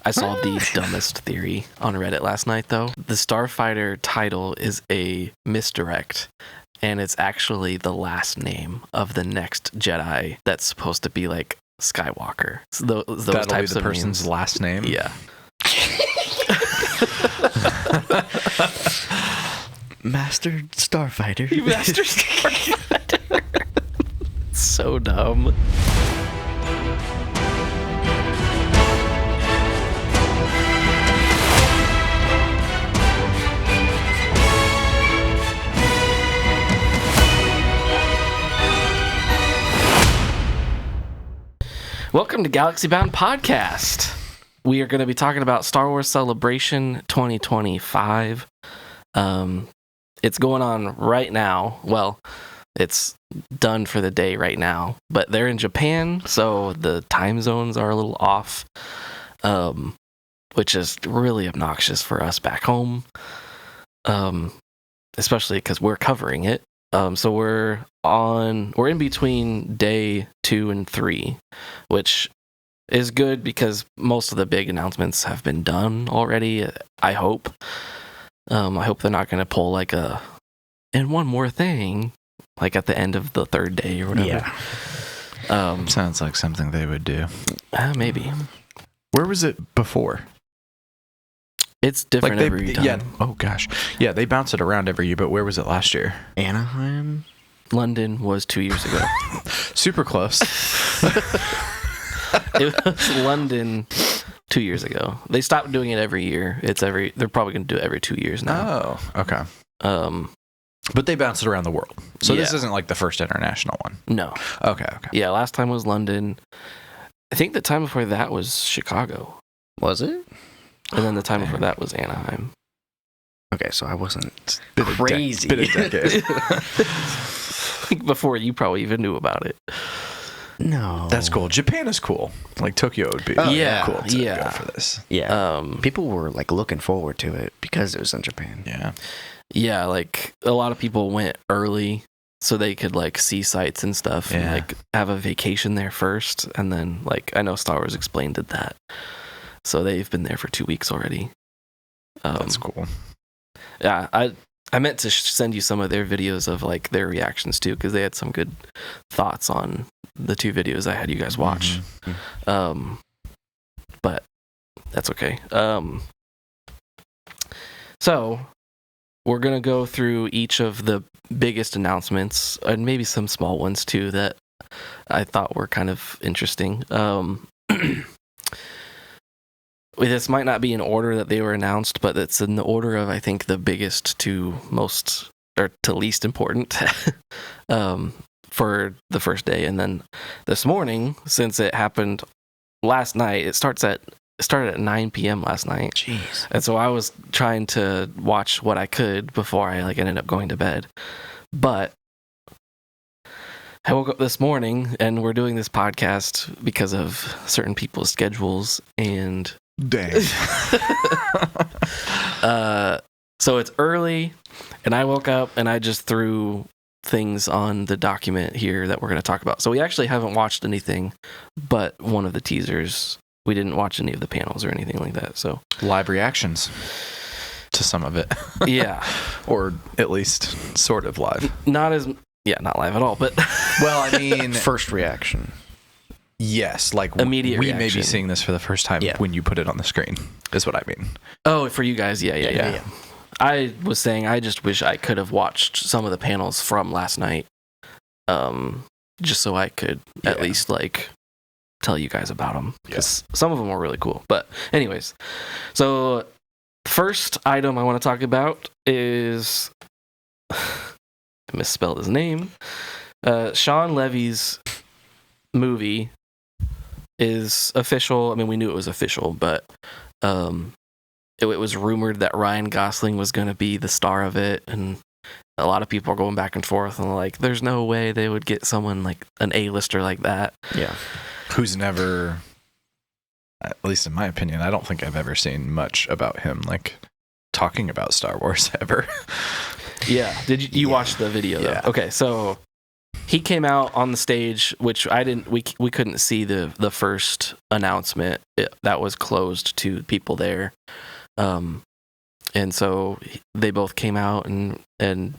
I saw the dumbest theory on Reddit last night, though. The Starfighter title is a misdirect, and it's actually the last name of the next Jedi that's supposed to be like Skywalker. So those That'll types be the of person's names. last name? Yeah. Master Starfighter. Master Starfighter. So dumb. Welcome to Galaxy Bound Podcast. We are going to be talking about Star Wars Celebration 2025. It's going on right now. Well, it's done for the day right now, but they're in Japan, so the time zones are a little off, which is really obnoxious for us back home, especially because we're covering it. So we're in between day 2 and 3, which is good because most of the big announcements have been done already. I hope. I hope they're not going to pull like and one more thing, like at the end of the third day or whatever. Yeah. Sounds like something they would do. Maybe. Where was it before? It's different every time. Yeah. Oh gosh. Yeah, they bounce it around every year, but where was it last year? Anaheim? London was 2 years ago. Super close. It was London 2 years ago. They stopped doing it every year. They're probably going to do it every 2 years now. Oh, okay. But they bounce it around the world. So this isn't like the first international one. No. Okay. Yeah, last time was London. I think the time before that was Chicago. Was it? And then the time before that was Anaheim. Okay, so I wasn't Bit of crazy. Bit of decade. Before you probably even knew about it. No. That's cool. Japan is cool. Like Tokyo would be Oh, yeah, cool to yeah. go for this. Yeah. People were like looking forward to it because it was in Japan. Yeah. Yeah, like a lot of people went early so they could like see sights and stuff and like have a vacation there first. And then like I know Star Wars Explained did that. So they've been there for 2 weeks already. That's cool. Yeah, I meant to send you some of their videos of like their reactions too, because they had some good thoughts on the 2 videos I had you guys watch. Mm-hmm. But that's okay. So we're gonna go through each of the biggest announcements and maybe some small ones too that I thought were kind of interesting. This might not be in order that they were announced, but it's in the order of, I think, the biggest to most or to least important for the first day. And then this morning, since it happened last night, it started at 9 p.m. last night. Jeez. And so I was trying to watch what I could before I like ended up going to bed. But I woke up this morning and we're doing this podcast because of certain people's schedules and Dang. so it's early and I woke up and I just threw things on the document here that we're going to talk about. So we actually haven't watched anything but one of the teasers. We didn't watch any of the panels or anything like that. So Live reactions to some of it. yeah. Or at least sort of live. Not live at all, but Well, I mean, First reaction. yes, like Immediate we may be reaction. seeing this for the first time when you put it on the screen, is what I mean. oh, for you guys. Yeah. I was saying I just wish I could have watched some of the panels from last night. Just so I could at least like tell you guys about them, because some of them were really cool. But anyways, so first item I want to talk about is I misspelled his name. Shawn Levy's movie is official. I mean, we knew it was official, but it was rumored that Ryan Gosling was going to be the star of it, and a lot of people are going back and forth and like, there's no way they would get someone like an A-lister like that. Yeah. Who's never, at least in my opinion, I don't think I've ever seen much about him like talking about Star Wars ever. Yeah. Did you watch the video though? Yeah. Okay, so he came out on the stage, which we couldn't see the first announcement. That was closed to people there. And so they both came out and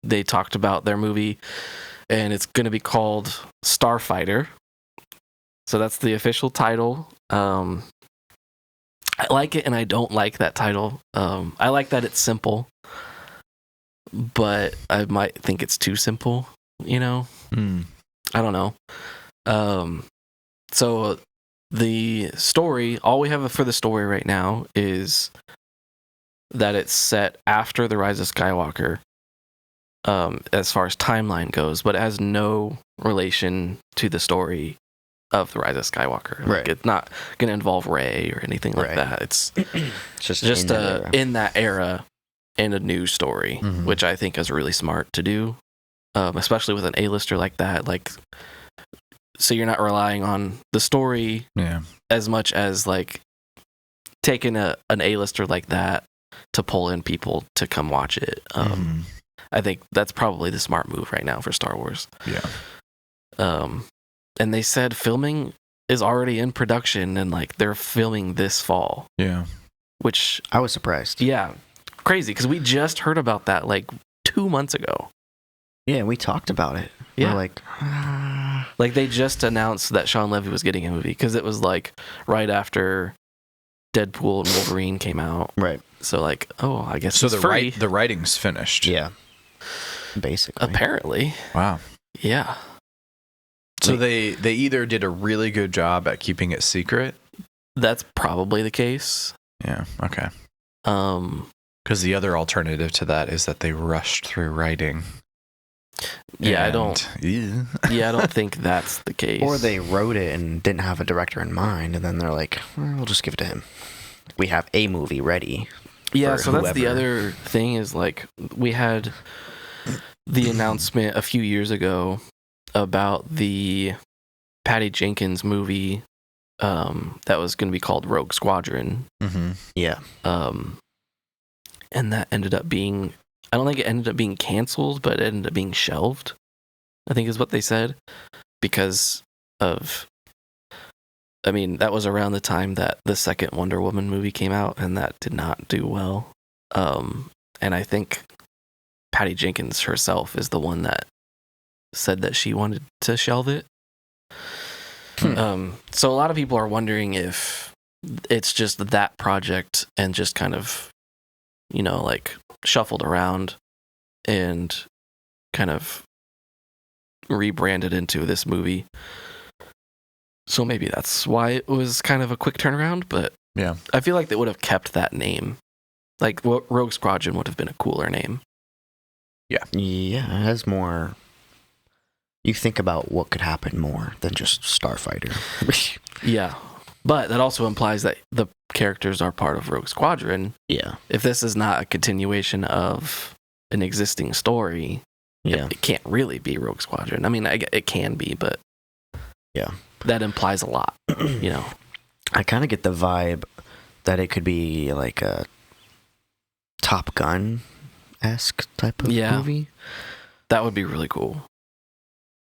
they talked about their movie, and it's going to be called Starfighter. So that's the official title. I like it and I don't like that title. I like that it's simple, but I might think it's too simple, you know? I don't know. So the story, all we have for the story right now is that it's set after the Rise of Skywalker, as far as timeline goes, but it has no relation to the story of the Rise of Skywalker. Like, Right. it's not going to involve Rey or anything like Right. that. It's just in that era and a new story, which I think is really smart to do, especially with an A-lister like that. Like, so you're not relying on the story as much as like taking an A-lister like that to pull in people to come watch it. I think that's probably the smart move right now for Star Wars. Yeah. And they said filming is already in production and like they're filming this fall. Yeah. Which I was surprised. Yeah, crazy because we just heard about that like 2 months ago. Yeah, we talked about it. Yeah, we're like they just announced that Shawn Levy was getting a movie because it was like right after Deadpool and Wolverine came out. Right. So like, oh, I guess So it's free. the writing's finished. Yeah. Basically. Apparently. Wow. Yeah. So they either did a really good job at keeping it secret. That's probably the case. Yeah. Okay. Because the other alternative to that is that they rushed through writing. Yeah, I and- don't. Yeah. Yeah, I don't think that's the case. Or they wrote it and didn't have a director in mind, and then they're like, we'll just give it to him. We have a movie ready. Yeah, for so that's the whoever. other thing is like we had the announcement a few years ago about the Patty Jenkins movie that was going to be called Rogue Squadron. Mm-hmm. Yeah. And that ended up being, I don't think it ended up being canceled, but it ended up being shelved, I think is what they said, because of, I mean, that was around the time that the second Wonder Woman movie came out, and that did not do well. And I think Patty Jenkins herself is the one that said that she wanted to shelve it. So a lot of people are wondering if it's just that project and just kind of, you know, like shuffled around and kind of rebranded into this movie. So maybe that's why it was kind of a quick turnaround, but Yeah. I feel like they would have kept that name. Like Rogue Squadron would have been a cooler name. Yeah, it has more. You think about what could happen more than just Starfighter. Yeah. But that also implies that the characters are part of Rogue Squadron. Yeah. If this is not a continuation of an existing story, Yeah. it can't really be Rogue Squadron. I mean, it can be, but Yeah. that implies a lot, you know. I kind of get the vibe that it could be like a Top Gun-esque type of movie. That would be really cool.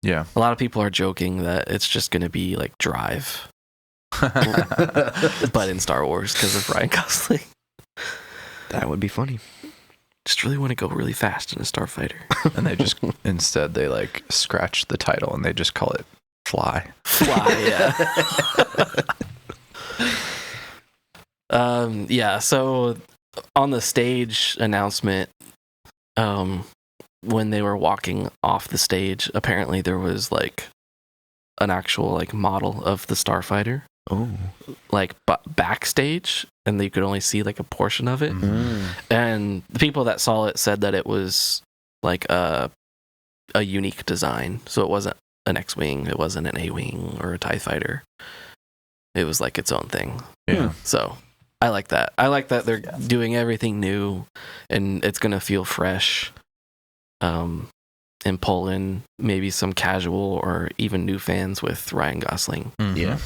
Yeah. A lot of people are joking that it's just going to be like Drive, but in Star Wars because of Ryan Gosling. That would be funny. Just really want to go really fast in a Starfighter. And they just instead they like scratch the title and they just call it Fly. Fly, yeah. Yeah, so on the stage announcement, when they were walking off the stage, apparently there was like an actual like model of the Starfighter, Oh. like backstage, and you could only see like a portion of it. And the people that saw it said that it was like a unique design. So it wasn't an X-Wing, it wasn't an A-Wing or a TIE fighter. It was like its own thing. Yeah. So I like that. I like that they're doing everything new and it's going to feel fresh. And pull in maybe some casual or even new fans with Ryan Gosling. Mhm. Yeah.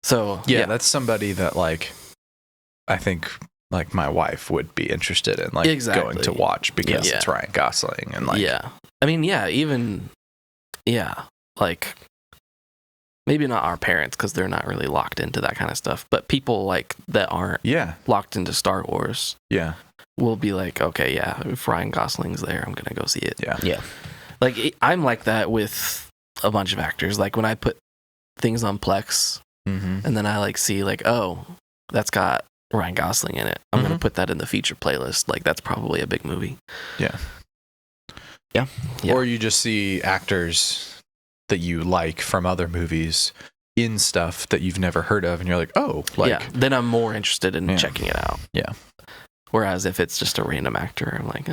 So Yeah, that's somebody that like I think like my wife would be interested in like going to watch because it's Ryan Gosling and like I mean even like maybe not our parents because they're not really locked into that kind of stuff, but people like that aren't locked into Star Wars will be like, okay, if Ryan Gosling's there, I'm gonna go see it. Like I'm like that with a bunch of actors. Like when I put things on Plex and then I like see like, oh, that's got Ryan Gosling in it, I'm gonna put that in the feature playlist. Like that's probably a big movie. Yeah. Or you just see actors that you like from other movies in stuff that you've never heard of, and you're like, oh, like then I'm more interested in checking it out. Whereas if it's just a random actor, I'm like,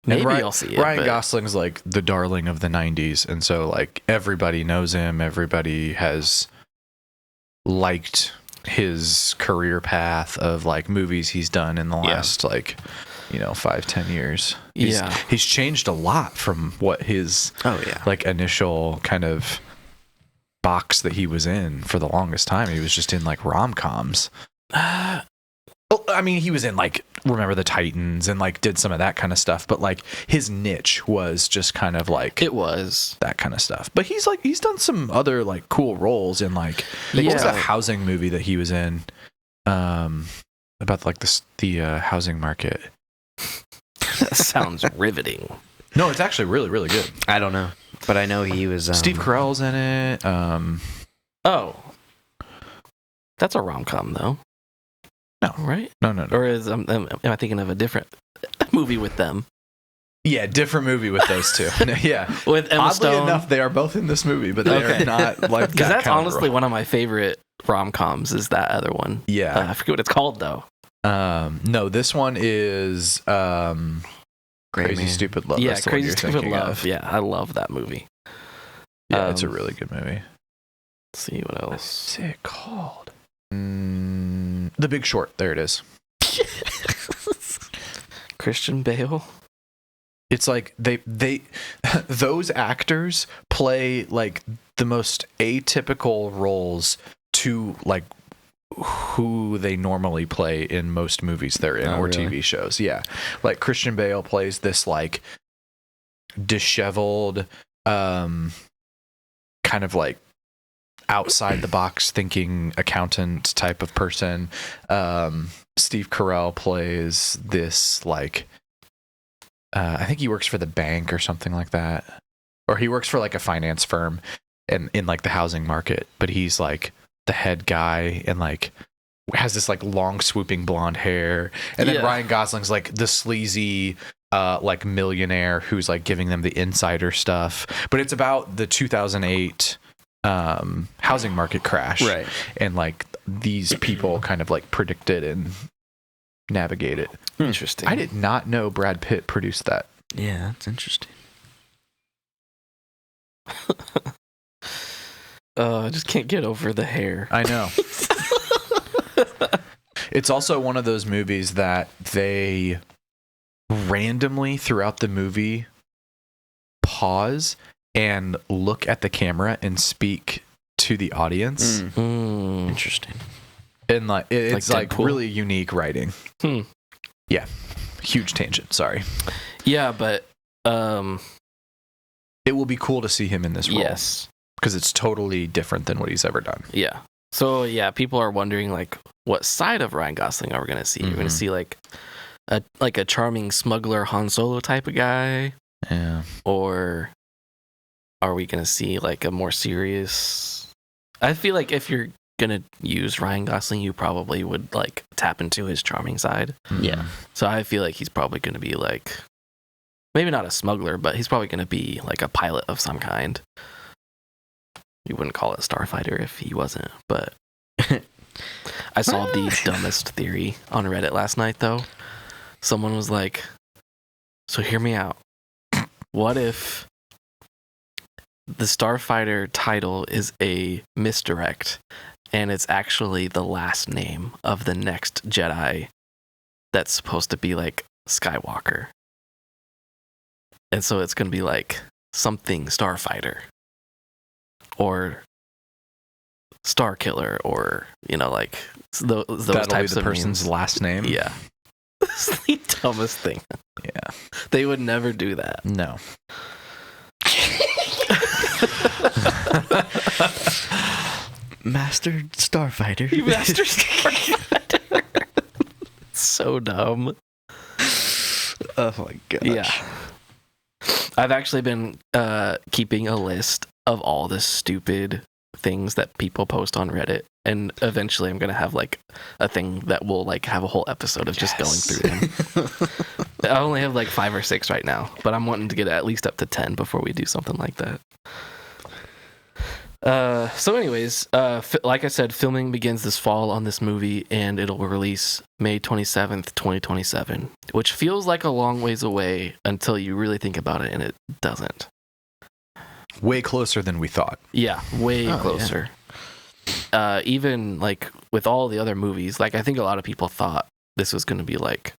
maybe I'll see it. Ryan Gosling's like the darling of the 90s, and so like everybody knows him, everybody has liked his career path of like movies he's done in the last like 5-10 years. He's changed a lot from what his like initial kind of box that he was in for the longest time. He was just in like rom-coms. Well, I mean, he was in like Remember the Titans and like did some of that kind of stuff, but like his niche was just kind of like it was that kind of stuff. But he's done some other like cool roles in like what was that housing movie that he was in about like the housing market. That sounds riveting. No, it's actually really, really good. I don't know, but I know he was Steve Carell's in it. Oh, that's a rom-com though. No, right? No. Or am I thinking of a different movie with them? Yeah, different movie with those two. Yeah, with Emma Stone. Oddly enough, they are both in this movie, but they are not like because that's honestly one of my favorite rom-coms. Is that other one? Yeah, I forget what it's called though. No, this one is Crazy Stupid Love. Yeah, Crazy Stupid Love. Yeah, I love that movie. Yeah, it's a really good movie. Let's see what else. What's it called? The Big Short. There it is. Christian Bale. It's like they those actors play like the most atypical roles to like who they normally play in most movies they're in or TV shows. Yeah. Like Christian Bale plays this like disheveled kind of like outside the box thinking accountant type of person. Steve Carell plays this like I think he works for the bank or something like that, or he works for like a finance firm in like the housing market, but he's like the head guy and like has this like long swooping blonde hair. And then Ryan Gosling's like the sleazy like millionaire who's like giving them the insider stuff, but it's about the 2008 housing market crash, right? And like these people kind of like predict it and navigate it. Interesting. I did not know Brad Pitt produced that. Yeah, that's interesting. I just can't get over the hair. I know. It's also one of those movies that they randomly throughout the movie pause and look at the camera and speak to the audience. Interesting. And like it's like really unique writing. Yeah. Huge tangent, sorry. Yeah, but it will be cool to see him in this role. Yes. Because it's totally different than what he's ever done. Yeah. So yeah, people are wondering like what side of Ryan Gosling are we gonna see? We're gonna see like a charming smuggler Han Solo type of guy. Yeah. Or are we gonna see like a more serious? I feel like if you're gonna use Ryan Gosling, you probably would like tap into his charming side. Yeah. So I feel like he's probably gonna be like maybe not a smuggler, but he's probably gonna be like a pilot of some kind. You wouldn't call it Starfighter if he wasn't, but I saw the dumbest theory on Reddit last night though. Someone was like, so hear me out. What if the Starfighter title is a misdirect and it's actually the last name of the next Jedi that's supposed to be like Skywalker? And so it's going to be like something Starfighter or Star Killer or, like those That'll types be the of person's names. last name. Yeah. It's the dumbest thing. Yeah. They would never do that. No. Master Starfighter. Master Starfighter. So dumb. Oh my gosh. Yeah. I've actually been keeping a list of all the stupid things that people post on Reddit, and eventually I'm gonna have like a thing that will like have a whole episode of just going through them. I only have like 5 or 6 right now, but I'm wanting to get at least up to 10 before we do something like that. So anyways, like I said, filming begins this fall on this movie, and it'll release May 27th, 2027, which feels like a long ways away until you really think about it, and it doesn't. Way closer than we thought. Yeah, way closer. Yeah. Even like with all the other movies, like I think a lot of people thought this was going to be like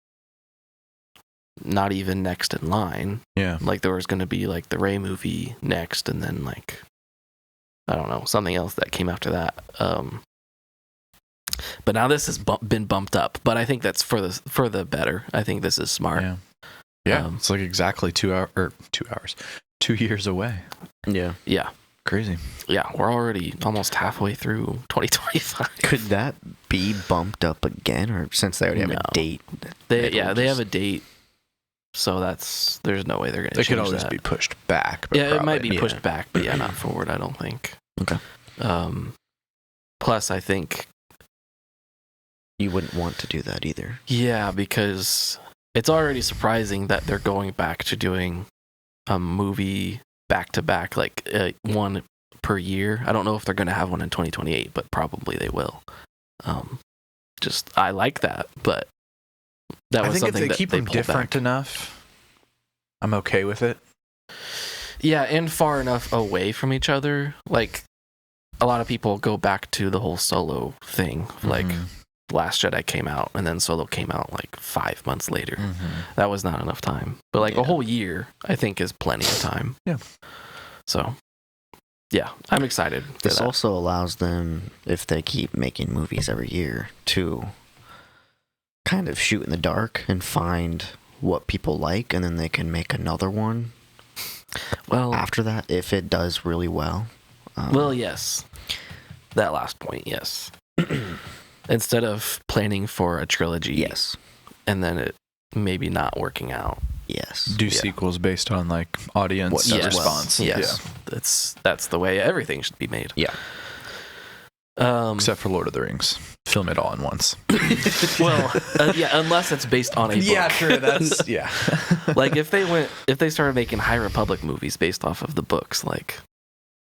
not even next in line. Yeah. Like there was going to be like the Rey movie next, and then like I don't know, something else that came after that. But now this has been bumped up. But I think that's for the better. I think this is smart. Yeah. Yeah. It's like exactly 2 hours. 2 years away. Yeah. Yeah. Crazy. Yeah. We're already almost halfway through 2025. Could that be bumped up again, or since they already have a date? They have a date. So there's no way they're going to change that. It could always be pushed back. But it might be pushed back, but not forward, I don't think. Okay. Plus, I think you wouldn't want to do that either. Yeah, because it's already surprising that they're going back to doing a movie back-to-back, like one per year. I don't know if they're going to have one in 2028, but probably they will. I like that, but I think if they keep them different enough, I'm okay with it. Yeah, and far enough away from each other. Like, a lot of people go back to the whole Solo thing. Like, Last Jedi came out, and then Solo came out like 5 months later. That was not enough time. But like a whole year, I think, is plenty of time. Yeah. So, yeah, I'm excited. This also allows them, if they keep making movies every year, to kind of shoot in the dark and find what people like, and then they can make another one. Well, after that, if it does really well. Well, yes. That last point, yes. Instead of planning for a trilogy. Yes. And then it maybe not working out. Yes. Do sequels based on like audience response. Yes. Yeah. That's the way everything should be made. Yeah. Except for Lord of the Rings. Film it all in once. Well, unless it's based on a book. Yeah, true. That's Like if they started making High Republic movies based off of the books, like,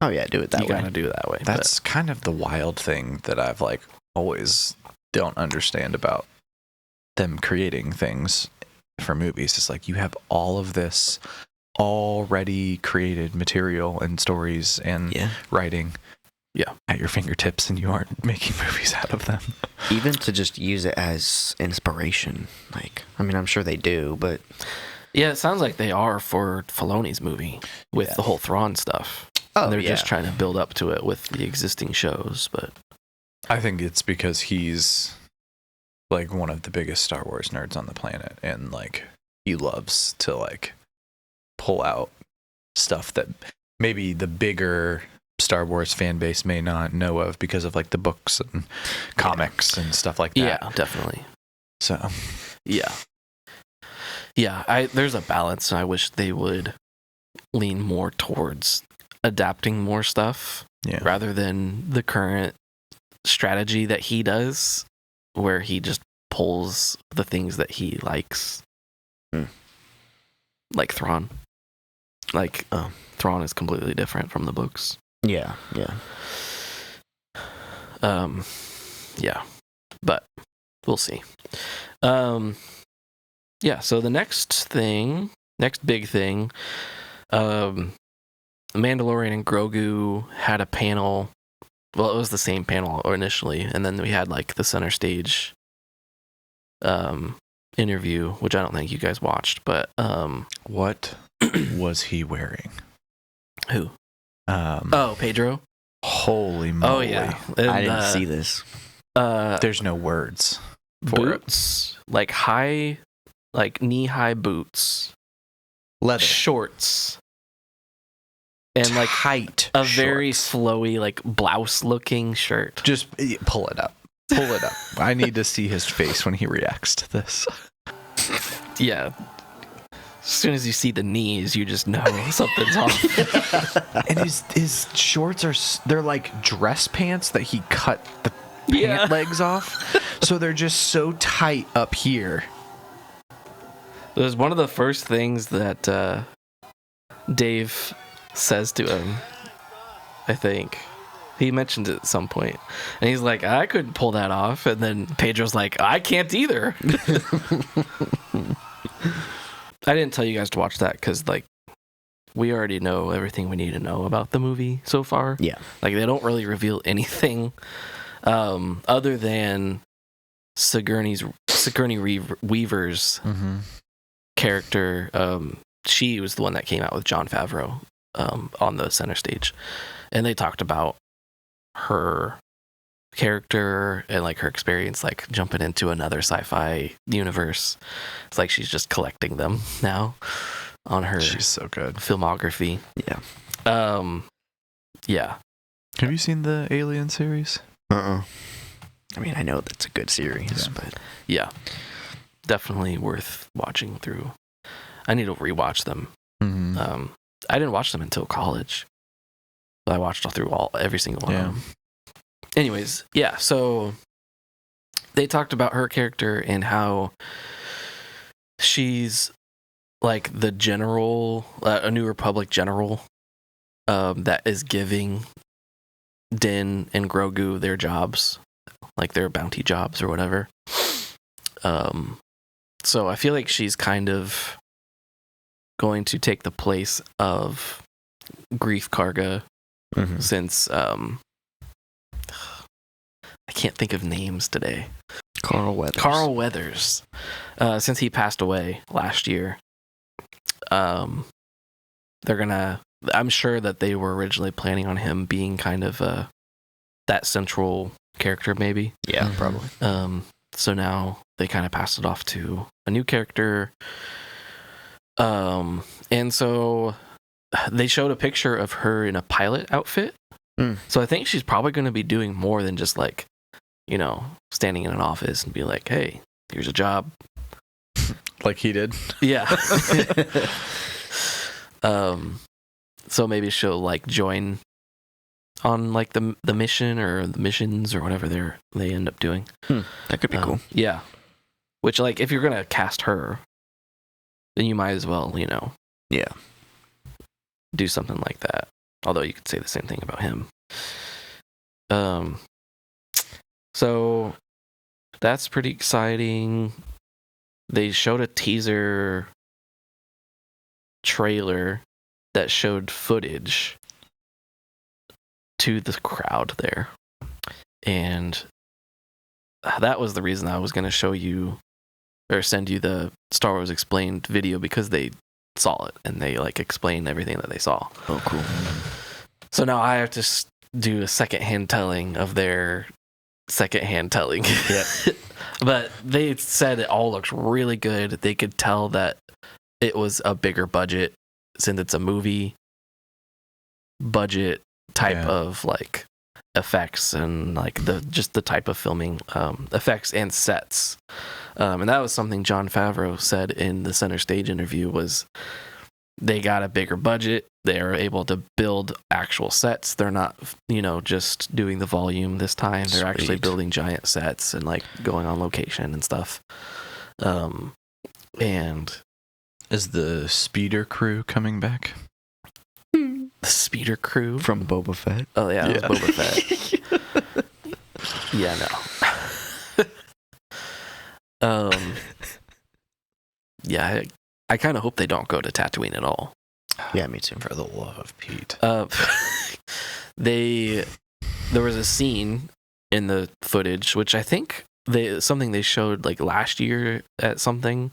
oh yeah, do it that way. You gotta do it that way. That's kind of the wild thing that I've like always don't understand about them creating things for movies. It's like you have all of this already created material and stories and writing at your fingertips, and you aren't making movies out of them. Even to just use it as inspiration. Like, I mean, I'm sure they do, but yeah, it sounds like they are for Filoni's movie with the whole Thrawn stuff. Oh, and they're just trying to build up to it with the existing shows, but I think it's because he's like one of the biggest Star Wars nerds on the planet, and like he loves to like pull out stuff that maybe the bigger Star Wars fan base may not know of because of like the books and comics and stuff like that. Yeah, definitely. So, yeah, there's a balance. I wish they would lean more towards adapting more stuff rather than the current strategy that he does, where he just pulls the things that he likes, like Thrawn. Like Thrawn is completely different from the books. Yeah. But we'll see. So the next big thing, Mandalorian and Grogu had a panel. Well, it was the same panel initially, and then we had like the center stage interview, which I don't think you guys watched, but what was he wearing? Who? Pedro. Holy moly. Oh yeah, and, I didn't see this. There's no words for it. boots, like knee-high boots, Leather. shorts, and like Height. a very flowy like blouse-looking shirt. Just pull it up. Pull it up. I need to see his face when he reacts to this. Yeah. As soon as you see the knees, you just know something's off. And his shorts they're like dress pants that he cut the Yeah. pant legs off. So they're just so tight up here. It was one of the first things that Dave says to him, I think. He mentioned it at some point. And he's like, I couldn't pull that off. And then Pedro's like, I can't either. I didn't tell you guys to watch that because, like, we already know everything we need to know about the movie so far. Yeah. Like, they don't really reveal anything other than Sigourney Weaver's character. She was the one that came out with Jon Favreau on the center stage. And they talked about her character and like her experience like jumping into another sci-fi universe. It's like she's just collecting them now on her She's so good. filmography. Yeah. Yeah. Have you seen the Alien series? I mean, I know that's a good series, but Yeah. Definitely worth watching through. I need to rewatch them. I didn't watch them until college. But I watched every single one of them. Anyways, yeah, so they talked about her character and how she's like the general, a New Republic general that is giving Din and Grogu their jobs, like their bounty jobs or whatever. So I feel like she's kind of going to take the place of Grief Karga since I can't think of names today. Carl Weathers. Since he passed away last year, I'm sure that they were originally planning on him being kind of that central character, maybe. Yeah, probably. So now they kind of passed it off to a new character. And so they showed a picture of her in a pilot outfit. So I think she's probably going to be doing more than just like, standing in an office and be like, hey, here's a job. Like he did. Yeah. So maybe she'll like join on like the mission or the missions or whatever they end up doing. That could be cool. Yeah. Which, like, if you're gonna cast her, then you might as well, Yeah. do something like that. Although you could say the same thing about him. So that's pretty exciting. They showed a teaser trailer that showed footage to the crowd there. And that was the reason I was going to show you or send you the Star Wars Explained video, because they saw it and they like explained everything that they saw. Oh, cool. So now I have to do a secondhand telling of their secondhand telling. Yeah. But they said it all looks really good. They could tell that it was a bigger budget since it's a movie budget type of like effects and like the type of filming, effects and sets. And that was something Jon Favreau said in the center stage interview, was they got a bigger budget. They're able to build actual sets. They're not, just doing the volume this time. They're actually building giant sets and like going on location and stuff. And is the speeder crew coming back? The speeder crew From Boba Fett. Oh yeah, it was Boba Fett. Yeah, no. Yeah, I kind of hope they don't go to Tatooine at all. Yeah, me too. For the love of Pete. There was a scene in the footage, which I think something they showed like last year at something,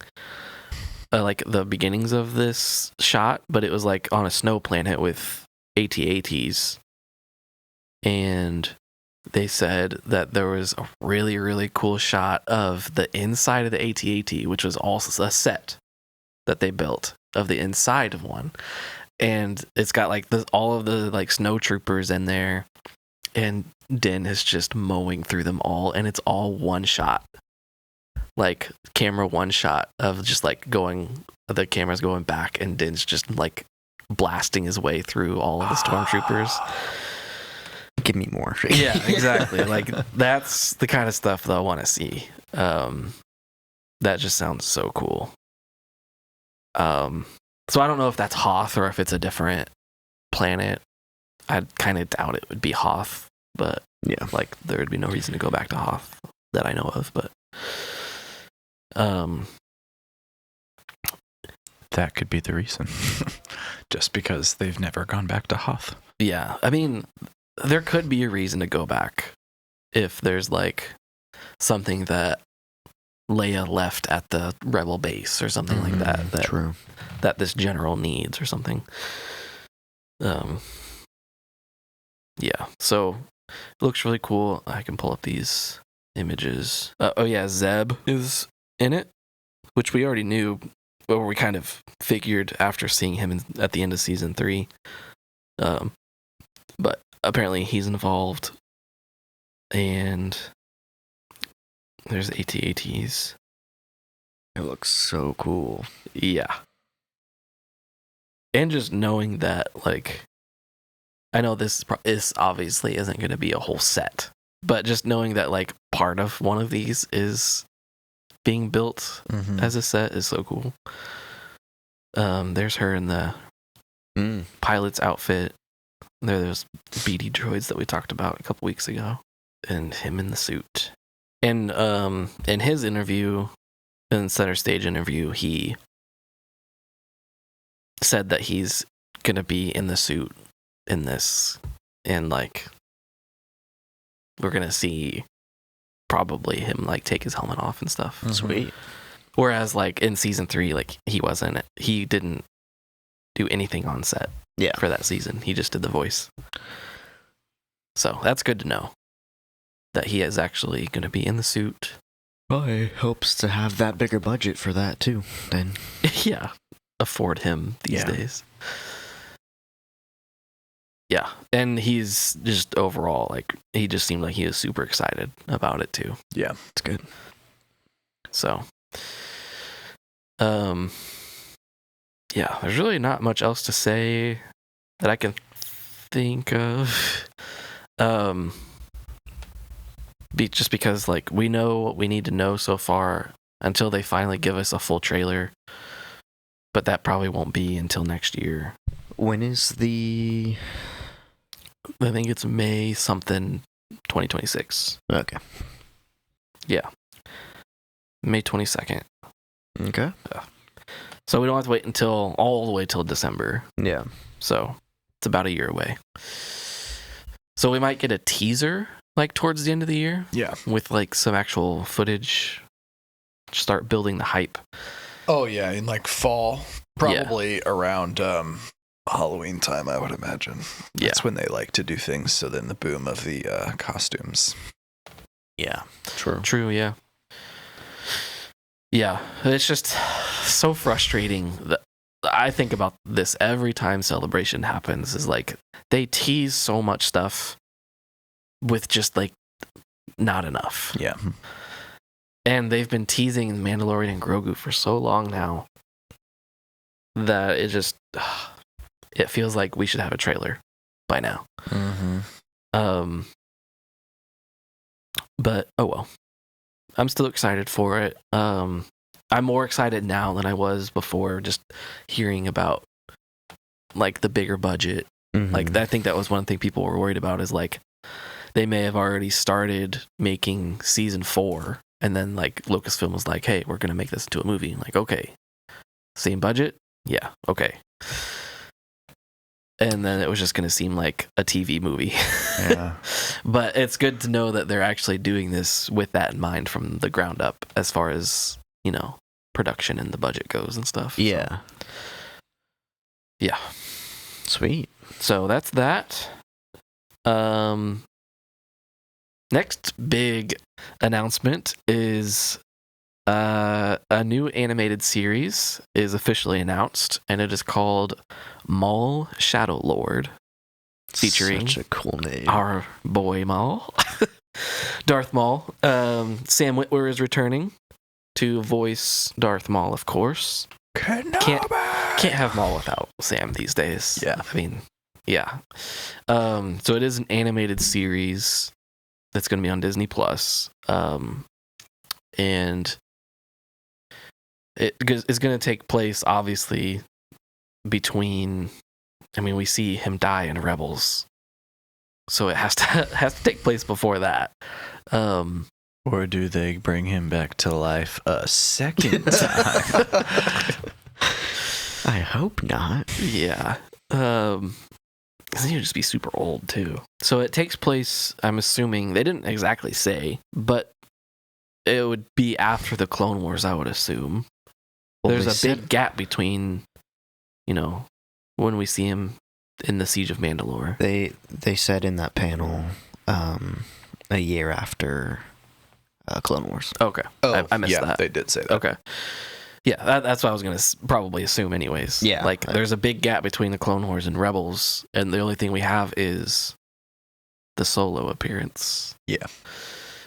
like the beginnings of this shot, but it was like on a snow planet with AT-ATs, and they said that there was a really, really cool shot of the inside of the AT-AT, which was also a set that they built of the inside of one. And it's got like all of the like snow troopers in there, and Din is just mowing through them all, and it's all one shot, like camera one shot of just like the camera's going back, and Din's just like blasting his way through all of the stormtroopers. Give me more. Yeah, exactly. Like that's the kind of stuff that I want to see. That just sounds so cool. So I don't know if that's Hoth or if it's a different planet. I kind of doubt it would be Hoth, but yeah, like there would be no reason to go back to Hoth that I know of. But that could be the reason. Just because they've never gone back to Hoth. Yeah, I mean, there could be a reason to go back if there's like something that Leia left at the rebel base or something like that. True. That this general needs or something. Yeah, so it looks really cool. I can pull up these images. Zeb is in it, which we already knew, or we kind of figured after seeing him at the end of season 3. But apparently he's involved, and there's AT-ATs. It looks so cool. Yeah. And just knowing that, like, I know this obviously isn't going to be a whole set, but just knowing that, like, part of one of these is being built as a set is so cool. There's her in the pilot's outfit. There's BD droids that we talked about a couple weeks ago, and him in the suit. And in his interview, in Center Stage interview, he said that he's gonna be in the suit in this, and like we're gonna see probably him like take his helmet off and stuff. Sweet. Whereas like in season 3, like he didn't do anything on set for that season. He just did the voice. So that's good to know that he is actually going to be in the suit. Well, it helps to have that bigger budget for that too, then. Yeah. Afford him these days. Yeah. And he's just overall, like, he just seemed like he was super excited about it too. Yeah. It's good. So, yeah, there's really not much else to say that I can think of. Just because, like, we know what we need to know so far until they finally give us a full trailer. But that probably won't be until next year. When is the... I think it's May something 2026. Okay. Yeah. May 22nd. Okay. So we don't have to wait all the way till December. Yeah. So it's about a year away. So we might get a teaser like towards the end of the year. Yeah. With like some actual footage. Start building the hype. Oh yeah, in like fall, probably around Halloween time, I would imagine. That's when they like to do things. So then the boom of the costumes. Yeah. True. Yeah. Yeah. It's just so frustrating that I think about this every time Celebration happens. Is like they tease so much stuff with just like not enough. Yeah. And they've been teasing Mandalorian and Grogu for so long now that it just it feels like we should have a trailer by now. But oh well, I'm still excited for it. I'm more excited now than I was before, just hearing about like the bigger budget. Like I think that was one thing people were worried about, is like they may have already started making season 4. And then, like, Lucasfilm was like, hey, we're going to make this into a movie. And like, okay. Same budget? Yeah, okay. And then it was just going to seem like a TV movie. Yeah. But it's good to know that they're actually doing this with that in mind from the ground up, as far as, you know, production and the budget goes and stuff. Yeah. So, yeah. Sweet. So that's that. Next big announcement is a new animated series is officially announced, and it is called Maul Shadow Lord, featuring Such a cool name. our boy Maul, Darth Maul. Sam Witwer is returning to voice Darth Maul, of course. Can't have Maul without Sam these days. Yeah. I mean, yeah. So it is an animated series that's going to be on Disney Plus. And it is going to take place, obviously, between. I mean, we see him die in Rebels, so it has to take place before that. Or do they bring him back to life a second time? I hope not. Yeah. Because he'd just be super old too. So it takes place, I'm assuming, they didn't exactly say, but it would be after the Clone Wars, I would assume. Well, There's a big gap between, when we see him in the Siege of Mandalore. They said in that panel, a year after Clone Wars. Okay. I missed that. They did say that. Okay. Yeah, that's what I was going to probably assume anyways. Yeah. Like, there's a big gap between the Clone Wars and Rebels, and the only thing we have is the Solo appearance. Yeah.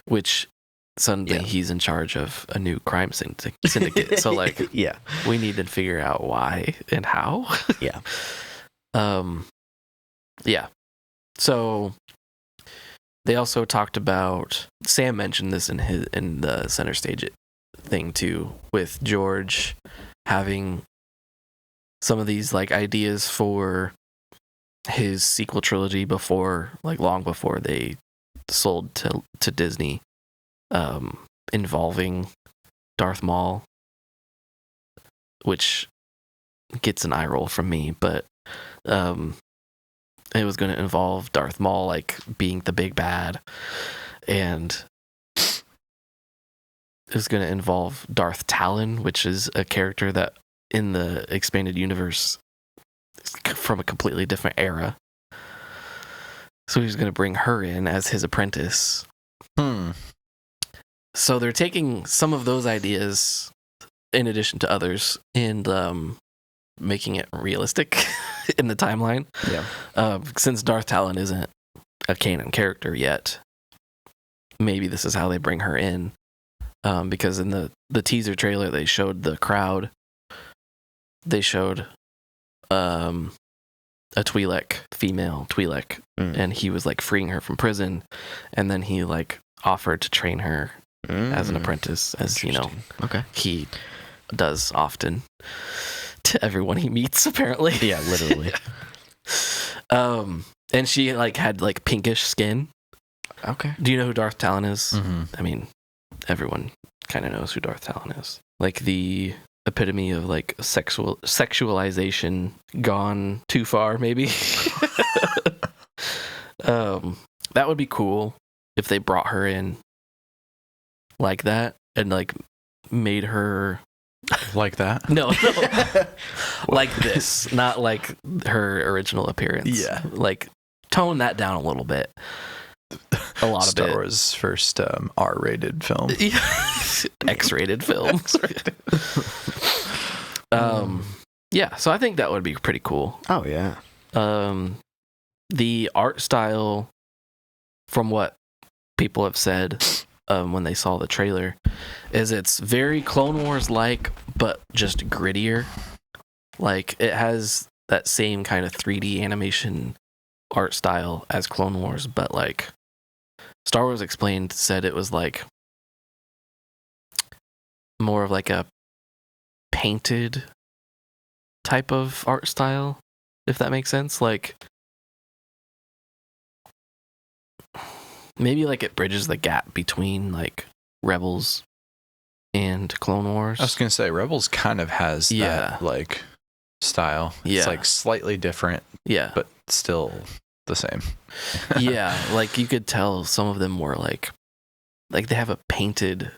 Which, suddenly he's in charge of a new crime syndicate. So, like, yeah. we need to figure out why and how. Yeah. Yeah. So, they also talked about, Sam mentioned this in the center stage thing too, with George having some of these like ideas for his sequel trilogy long before they sold to Disney, involving Darth Maul, which gets an eye roll from me, but it was going to involve Darth Maul like being the big bad, and it was going to involve Darth Talon, which is a character that in the expanded universe is from a completely different era. So he's going to bring her in as his apprentice. So they're taking some of those ideas, in addition to others, and making it realistic in the timeline. Yeah. Since Darth Talon isn't a canon character yet, maybe this is how they bring her in. Because in the teaser trailer, they showed the crowd. They showed a Twi'lek, female Twi'lek, and he was like freeing her from prison, and then he like offered to train her as an apprentice, as Okay. he does often to everyone he meets, apparently. Yeah, literally. And she like had like pinkish skin. Okay. Do you know who Darth Talon is? Mm-hmm. I mean, everyone kind of knows who Darth Talon is. Like the epitome of like sexualization gone too far, maybe. That would be cool if they brought her in like that and like made her Like that? no like this, not like her original appearance. Yeah. Like tone that down a little bit. A lot of Star it. Wars' first R-rated film. X-rated film. Yeah, so I think that would be pretty cool. Oh yeah. The art style, from what people have said when they saw the trailer, is it's very Clone Wars like, but just grittier. Like it has that same kind of 3D animation art style as Clone Wars, but like Star Wars Explained said it was like more of like a painted type of art style, if that makes sense. Like maybe like it bridges the gap between like Rebels and Clone Wars. I was gonna say Rebels kind of has that like style. Yeah. It's like slightly different, Yeah. but still the same. Yeah, like you could tell some of them were like they have a painted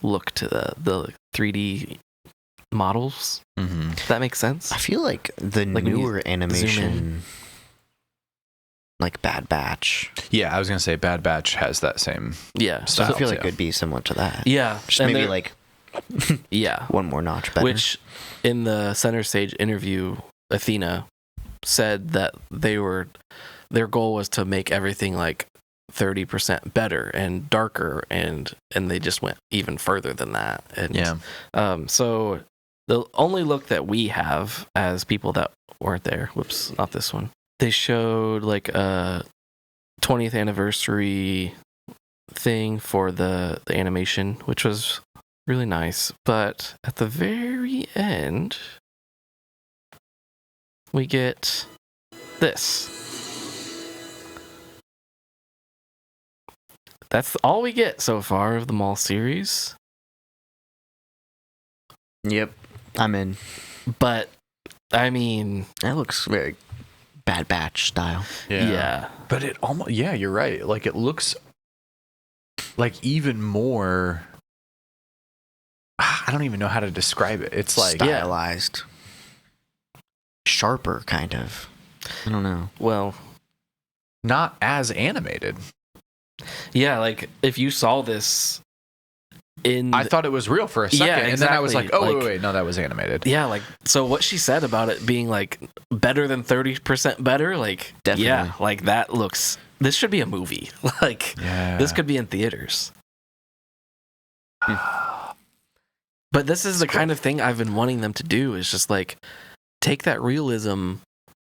look to the 3D models. Mm-hmm. If that makes sense. I feel like the Like when you newer animation like Bad Batch. Yeah, I was gonna say Bad Batch has that same. Yeah. So I Styles, feel like yeah. it'd be similar to that. Yeah. Just and maybe they're- like yeah. one more notch better. Which, in the center stage interview, Athena said that their goal was to make everything like 30% better and darker, and they just went even further than that. And so the only look that we have as people that weren't there, whoops, not this one. They showed like a 20th anniversary thing for the animation, which was really nice. But at the very end, we get this. That's all we get so far of the Maul series. Yep, I'm in. But, I mean... That looks very Bad Batch style. Yeah. But it almost... Yeah, you're right. Like, it looks like even more... I don't even know how to describe it. It's like... Stylized. Sharper, kind of. I don't know. Well... Not as animated. Yeah, like, if you saw this in... I thought it was real for a second, Yeah, and then I was like, exactly. oh, Like- wait, no, that was animated. Yeah, like, so what she said about it being, like, better than 30% better, like, Definitely. yeah, like, that looks... This should be a movie. Like, Yeah. this could be in theaters. But this is the kind of thing I've been wanting them to do, is just, like, take that realism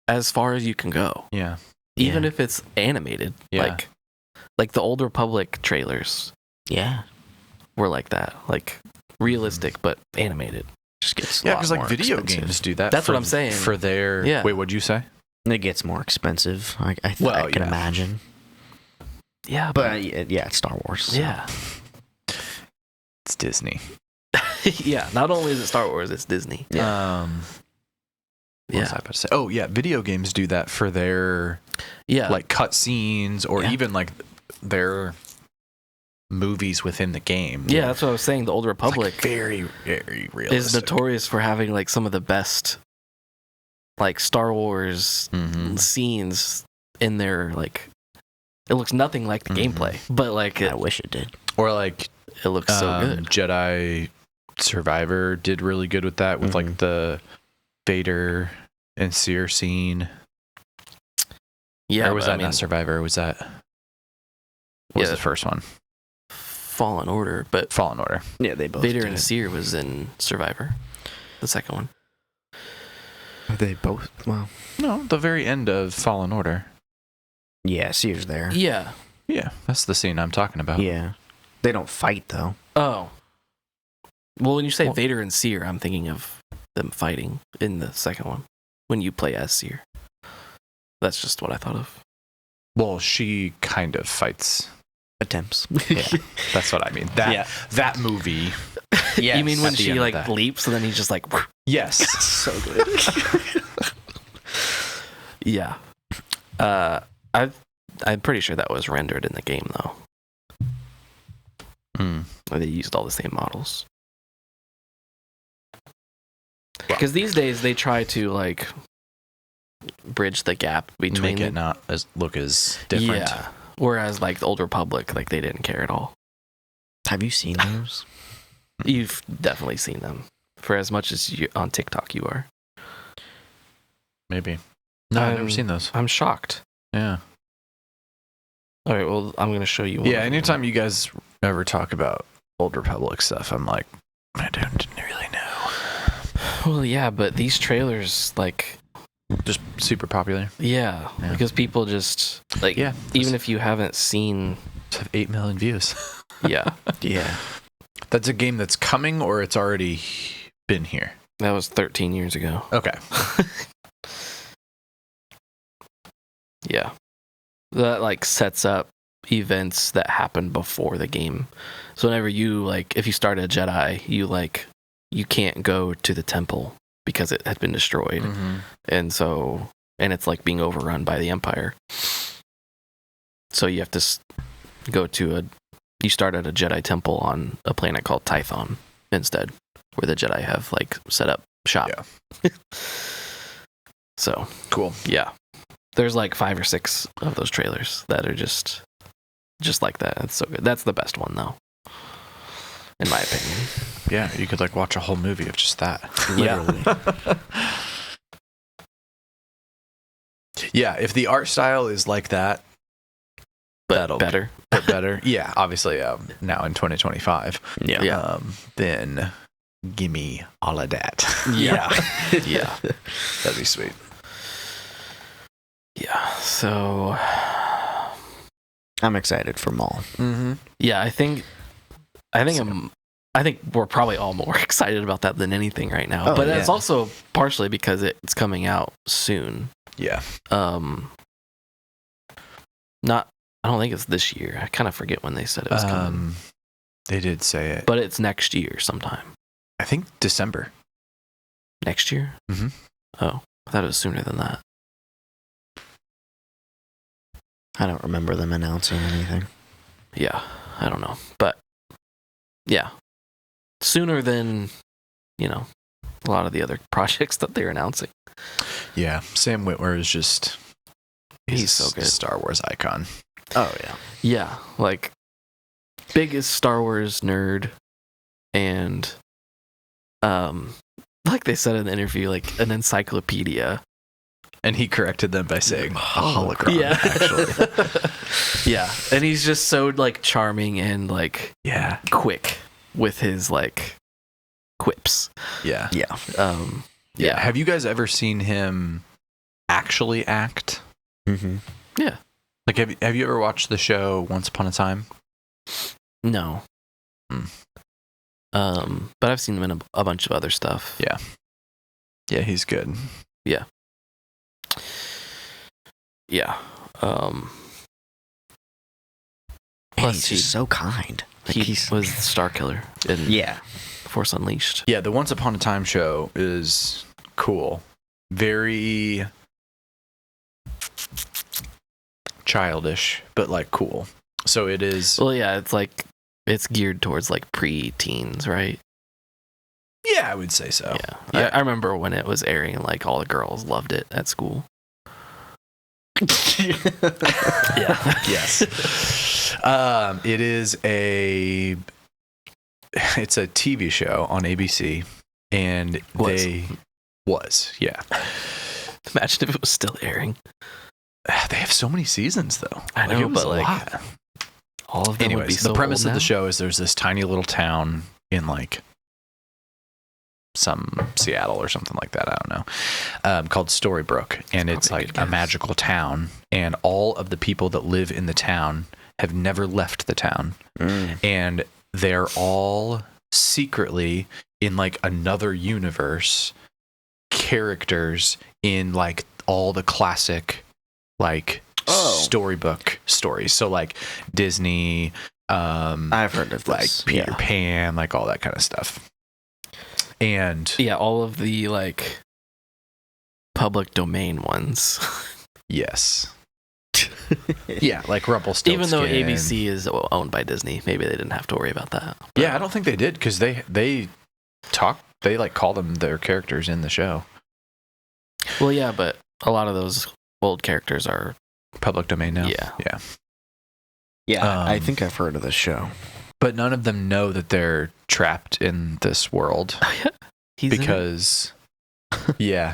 as far as you can go. Yeah. Even if it's animated. Yeah. Like the Old Republic trailers Yeah. were like that. Like, realistic, but animated. Just gets Yeah, because because like video games do that. That's for, what I'm saying. For their... Yeah. Wait, what'd you say? It gets more expensive. I Well, can yeah. imagine. Yeah, But yeah, it's Star Wars. So. yeah. It's Disney. Yeah, not only is it Star Wars, it's Disney. Yeah. What was I about to say? Oh, yeah, video games do that for their Yeah. like cut scenes or Yeah. even like their movies within the game. Yeah, that's what I was saying. The Old It's, Republic like, very, very realistic. is notorious for having like some of the best like Star Wars Mhm. scenes in there. Like, it looks nothing like the gameplay, but like I wish it did. Or like it looks so good. Jedi Survivor did really good with that, with like the Vader and Seer scene. Yeah, Or was but, that not Survivor? Was that... What was Yeah. the first one? Fallen Order? But Fallen Order. Yeah, they both Vader did. and Seer was in Survivor, the second one. They both. Well, No, the very end of Fallen Order. yeah, Seer's there. Yeah. Yeah, that's the scene I'm talking about. Yeah. They don't fight though. Oh. Well, when you say Well- Vader and Seer, I'm thinking of them fighting in the second one when you play as Seer. That's just what I thought of. Well, she kind of fights. Attempts. Yeah, that's what I mean. That movie. Yes, You mean when at the she end of like that. leaps and then he's just like, Yes. So good. yeah. I'm pretty sure that was rendered in the game though. Mm. Or they used all the same models. Because these days they try to like bridge the gap between Make the- it not look as different. Yeah. Whereas like the Old Republic, like they didn't care at all. Have you seen those? You've definitely seen them for as much as you on TikTok you are. Maybe. No, I've never I'm- seen those. I'm shocked. Yeah. All right, well, I'm going to show you one. Yeah, of them. anytime you guys ever talk about Old Republic stuff, I'm like, I didn't really know. Well, yeah, but these trailers, like, Just super popular. yeah, Yeah. because people just, like, Yeah. even if you haven't seen, Just have 8 million views. yeah, Yeah. That's a game that's coming or it's already been here? that was 13 years ago. Okay. Yeah. That, like, sets up events that happen before the game. So whenever you, like, if you start a Jedi, you, like, you can't go to the temple because it had been destroyed. Mm-hmm. And so, and it's like being overrun by the Empire. So you have to go to you start at a Jedi temple on a planet called Tython instead, where the Jedi have like set up shop. Yeah. So, Cool. yeah, There's like 5 or 6 of those trailers that are just like that. It's so good. That's the best one though, in my opinion. Yeah, you could like watch a whole movie of just that. Literally. Yeah, if the art style is like that, But better. But better. Yeah, obviously now in 2025. Yeah. Then gimme all of that. Yeah. Yeah. That'd be sweet. Yeah. So I'm excited for Maul. Mm-hmm. yeah, I think we're probably all more excited about that than anything right now. Oh, but yeah. it's also partially because it's coming out soon. Yeah. I don't think it's this year. I kind of forget when they said it was coming. They did say it. But it's next year sometime. I think December. Next year? Mhm. Oh, I thought it was sooner than that. I don't remember them announcing anything. Yeah, I don't know. But yeah, sooner than, a lot of the other projects that they're announcing. Yeah. Sam Witwer is just... He's so good. A Star Wars icon. Oh, yeah. Yeah, like biggest Star Wars nerd, and like they said in the interview, like an encyclopedia. And he corrected them by saying a holocron, Yeah. actually. Yeah, and he's just so like charming and like Yeah. quick with his like quips. Yeah. Yeah. Yeah. Have you guys ever seen him actually act? Mm-hmm. Like, have you ever watched the show Once Upon a Time? No. But I've seen him in a bunch of other stuff. Yeah. Yeah, he's good. Yeah. Plus, he's just so kind. Like, He was the Star Killer in Yeah. Force Unleashed. Yeah, the Once Upon a Time show is cool. Very childish, but like cool. So it is. Well, yeah, it's geared towards like pre-teens, right? Yeah, I would say so. Yeah. Yeah. I remember when it was airing, and like all the girls loved it at school. Yeah. Yes. It is it's a TV show on ABC, and yeah. Imagine if it was still airing. They have so many seasons though. I know, it was but a like lot. all of them would be Anyways, so the premise old of the now. show is there's this tiny little town in like some Seattle or something like that. I don't know. Called Storybrooke, and it's Probably a like good a guess. magical town, and all of the people that live in the town have never left the town, and they're all secretly in like another universe characters in like all the classic like storybook stories. So like Disney, I've heard of like this. Peter Yeah. Pan, like all that kind of stuff. And Yeah, all of the like public domain ones. yes. Yeah, like Rumpelstiltskin. Even though ABC is owned by Disney, maybe they didn't have to worry about that. But Yeah, I don't think they did because they like call them their characters in the show. Well, yeah, but a lot of those old characters are. Public domain now. Yeah. Yeah. Yeah, I Um, think I've heard of this show. But none of them know that they're trapped in this world He's in it? because yeah.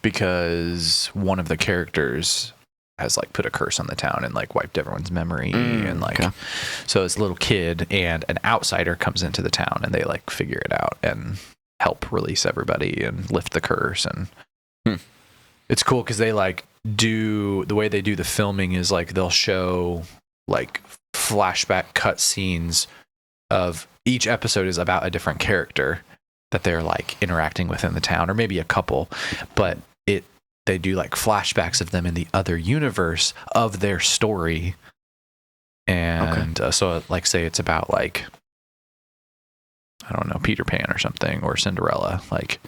Because one of the characters has like put a curse on the town and like wiped everyone's memory and like okay. so this little kid and an outsider comes into the town and they like figure it out and help release everybody and lift the curse. And it's cool because they like do the way they do the filming is like they'll show like flashback cut scenes of each episode is about a different character that they're like interacting with in the town, or maybe a couple, but they do like flashbacks of them in the other universe of their story. And so like say it's about like, I don't know, Peter Pan or something, or Cinderella, like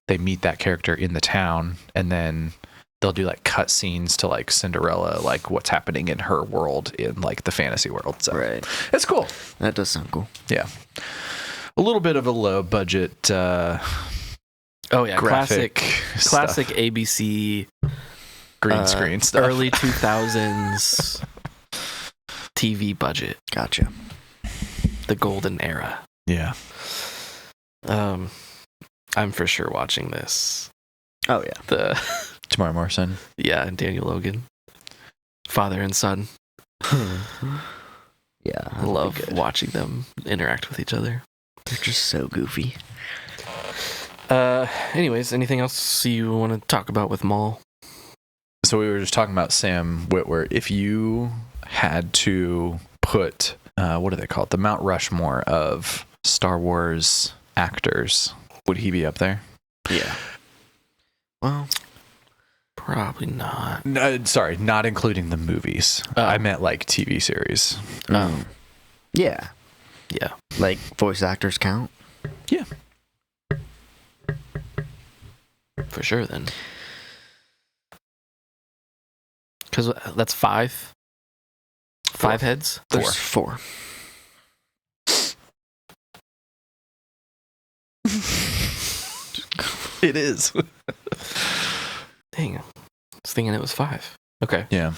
they meet that character in the town and then they'll do like cut scenes to like Cinderella, like what's happening in her world in like the fantasy world. So Right. it's cool. That does sound cool. Yeah. A little bit of a low budget Oh yeah, graphic classic stuff. ABC Green screen stuff. early 2000s TV budget, Gotcha. the golden era. Yeah. I'm for sure watching this. Oh yeah. Tamara Morrison. Yeah, and Daniel Logan, father and son. Yeah, I love watching them interact with each other. They're just so goofy. Anyways, anything else you want to talk about with Maul? So we were just talking about Sam Witwer. If you had to put, what do they call it? The Mount Rushmore of Star Wars actors, would he be up there? Yeah. Well, Probably not. No, sorry, not including the movies. Oh. I meant like TV series. yeah. Yeah. Like voice actors count. Yeah. For sure, then. Because that's five. Five heads? There's four. It is. Dang. I was thinking it was five. Okay. Yeah.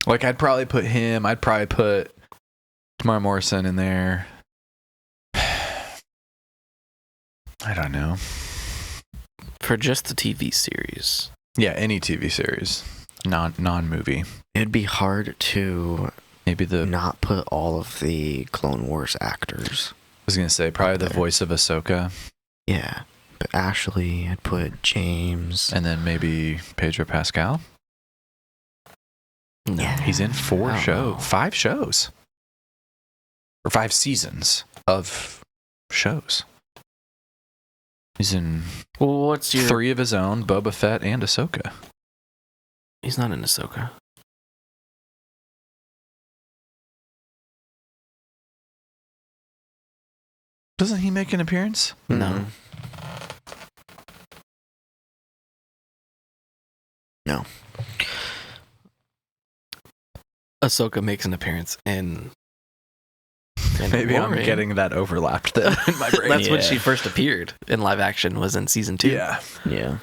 Like, I'd probably put him. I'd probably put Tamara Morrison in there. I don't know. For just the TV series. Yeah, any TV series. Non-movie. It'd be hard to Maybe the... not put all of the Clone Wars actors. I was going to say, probably the voice of Ahsoka. Yeah. But Ashley, I'd put James. And then maybe Pedro Pascal. No. Yeah. He's in I don't know. 5 shows. Or 5 seasons of shows. He's in Well, what's your... 3 of his own, Boba Fett and Ahsoka. He's not in Ahsoka. Doesn't he make an appearance? No. No. Ahsoka makes an appearance in Maybe I'm Mandalorian. getting that overlapped then in my brain. That's when Yeah. she first appeared in live action, was in season 2. Yeah. Yeah.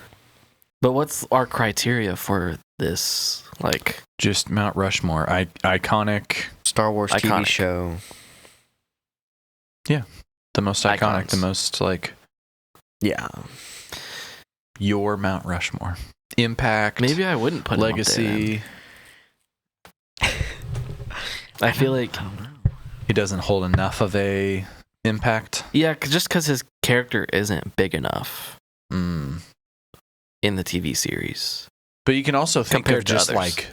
But what's our criteria for this? Like, Just Mount Rushmore. Iconic. Star Wars TV Iconic. show. The most iconic. Icons. The most, like, Yeah. your Mount Rushmore. Impact. maybe I wouldn't put him up there, Legacy. then. I feel like, I don't know. He doesn't hold enough of a impact. yeah, just because his character isn't big enough Mm. in the TV series. But you can also think Compared of to just others. like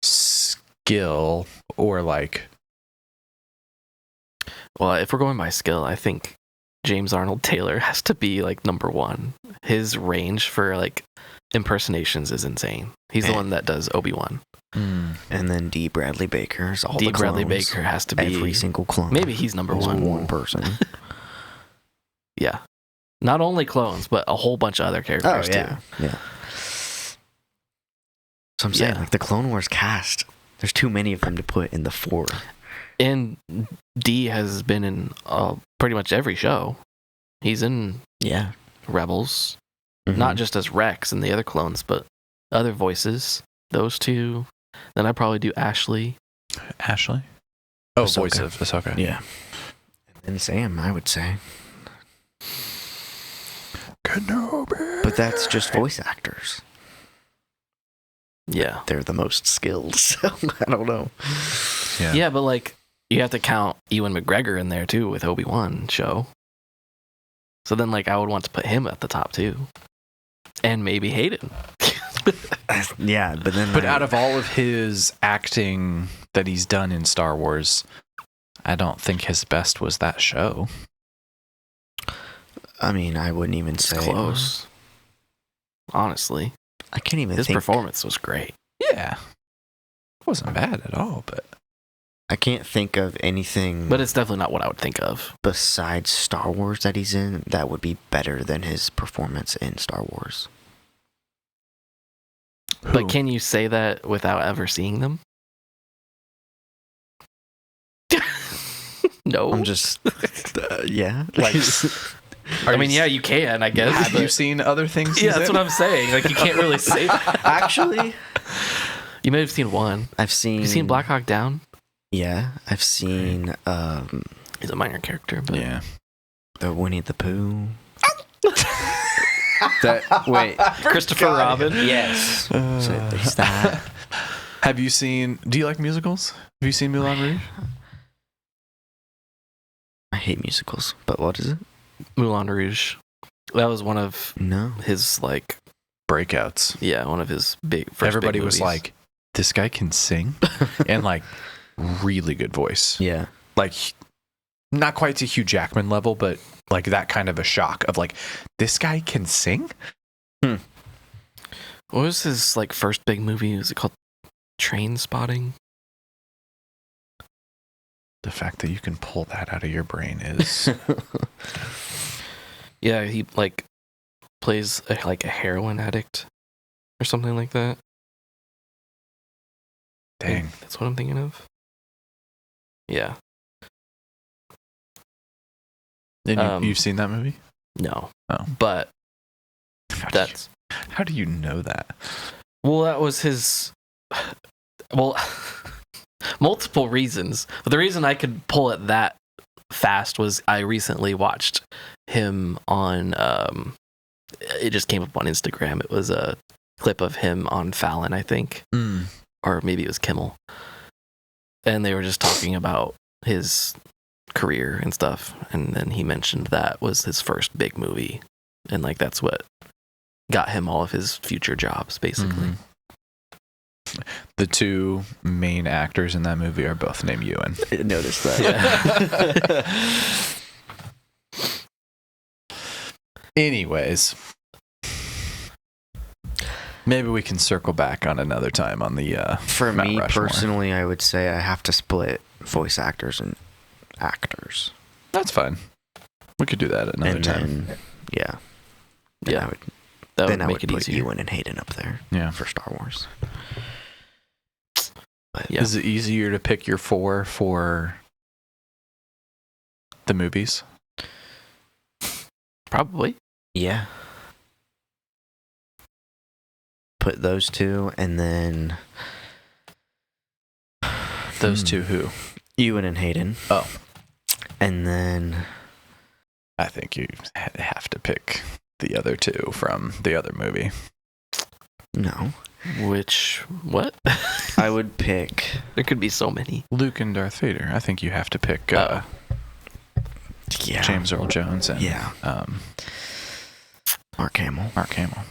skill or like Well, if we're going by skill, I think James Arnold Taylor has to be like number 1. His range for like impersonations is insane. He's the one that does Obi-Wan. And then D. Bradley Baker's all D. the Bradley clones. Baker has to be Every single clone. maybe he's number is 1. one person. Yeah. Not only clones, but a whole bunch of other characters yeah. Yeah. So I'm saying, Yeah. like, the Clone Wars cast, there's too many of them to put in the 4. too. And D has been in pretty much every show. He's in Yeah. Rebels, Mhm. not just as Rex and the other clones, but other voices. Those two. Then I'd probably do Ashley. Ashley. Oh, Ahsoka. voice of Ahsoka. Yeah. And Sam, I would say. Kenobi. But that's just voice actors. Yeah. They're the most skilled, so I don't know. Yeah, but like you have to count Ewan McGregor in there too with Obi-Wan show. So then like I would want to put him at the top too. And maybe Hayden. Yeah, but then... But out of all of his acting that he's done in Star Wars, I don't think his best was that show. I mean, I wouldn't even It's say... close. Honestly. I can't even His think... performance was great. Yeah. It wasn't bad at all, but I can't think of anything But it's definitely not what I would think of. besides Star Wars that he's in that would be better than his performance in Star Wars. But can you say that without ever seeing them? No. I'm just, yeah. Like, I mean, yeah, you can, I guess. have you seen other things? Yeah, that's what I'm saying. Like, you can't really say that. Actually, You may have seen one. I've seen. Have you seen Black Hawk Down? Yeah, I've seen. He's a minor character, but Yeah. The Winnie the Pooh. Wait. Christopher Robin. Yes. So at least that. Have you seen? Do you like musicals? Have you seen Moulin Rouge? I hate musicals, but what is it? Moulin Rouge. That was one of No. his like Breakouts. Yeah, one of his first Everybody big was movies. like, "This guy can sing," and like, really good voice. Yeah. Like, not quite to Hugh Jackman level, but like that kind of a shock of like, this guy can sing. What was his like first big movie? Was it called Train Spotting? The fact that you can pull that out of your brain is Yeah, he like plays like a heroin addict or something like that. dang. That's what I'm thinking of. Yeah. And you've seen that movie? No. Oh. But That's how do you know that? well, that was his. Well, multiple reasons. But the reason I could pull it that fast was I recently watched him on. It just came up on Instagram. It was a clip of him on Fallon, I think, or maybe it was Kimmel, and they were just talking about his career and stuff, and then he mentioned that was his first big movie, and like that's what got him all of his future jobs, basically. The two main actors in that movie are both named Ewan. I noticed that. Anyways, maybe we can circle back on another time on the For Mount me Rushmore. personally, I would say I have to split voice actors and actors. That's fine. We could do that at another And time. then, yeah. Yeah, I would, that then would I make would it put easier. Ewan and Hayden up there Yeah. for Star Wars. But Yeah. Is it easier to pick your four for the movies? Probably. yeah. Put those two, and then Those two who? Ewan and Hayden. Oh. And then I think you have to pick the other two from the other movie. no, What? I would pick. There could be so many. Luke and Darth Vader. I think you have to pick Yeah. James Earl Jones and Yeah. Mark Hamill. Mark Hamill.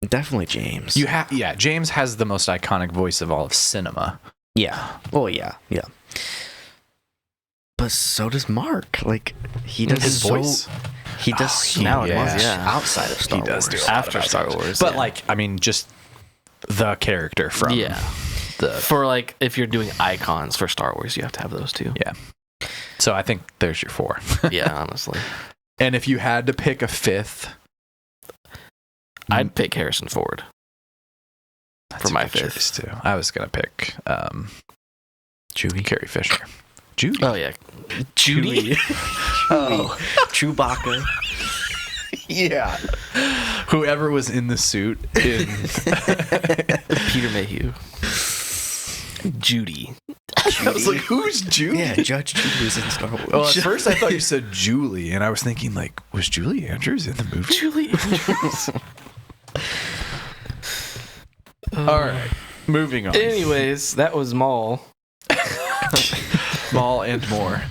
Definitely James. Yeah, James has the most iconic voice of all of cinema. Yeah. Oh yeah. Yeah. But so does Mark. Like he does His voice. He does he- so yeah. much Yeah. outside of Star He does Wars. do a lot After of Star outside. Wars, But yeah. like, I mean, just the character from the For like, if you're doing icons for Star Wars, you have to have those two. Yeah. So I think there's your four. Yeah, honestly. And if you had to pick a fifth, I'd pick Harrison Ford. that's for a my good fifth. choice, too. I was gonna pick Chewie. Carrie Fisher. Judy. Oh, yeah. Judy? Oh, Chewbacca. Yeah. Whoever was in the suit in Peter Mayhew. Judy. I was like, who's Judy? Yeah, Judge Judy was in Star Wars. Well, at first I thought you said Julie, and I was thinking, like, was Julie Andrews in the movie? Julie Andrews. All right, moving on. Anyways, that was Maul. Maul and more.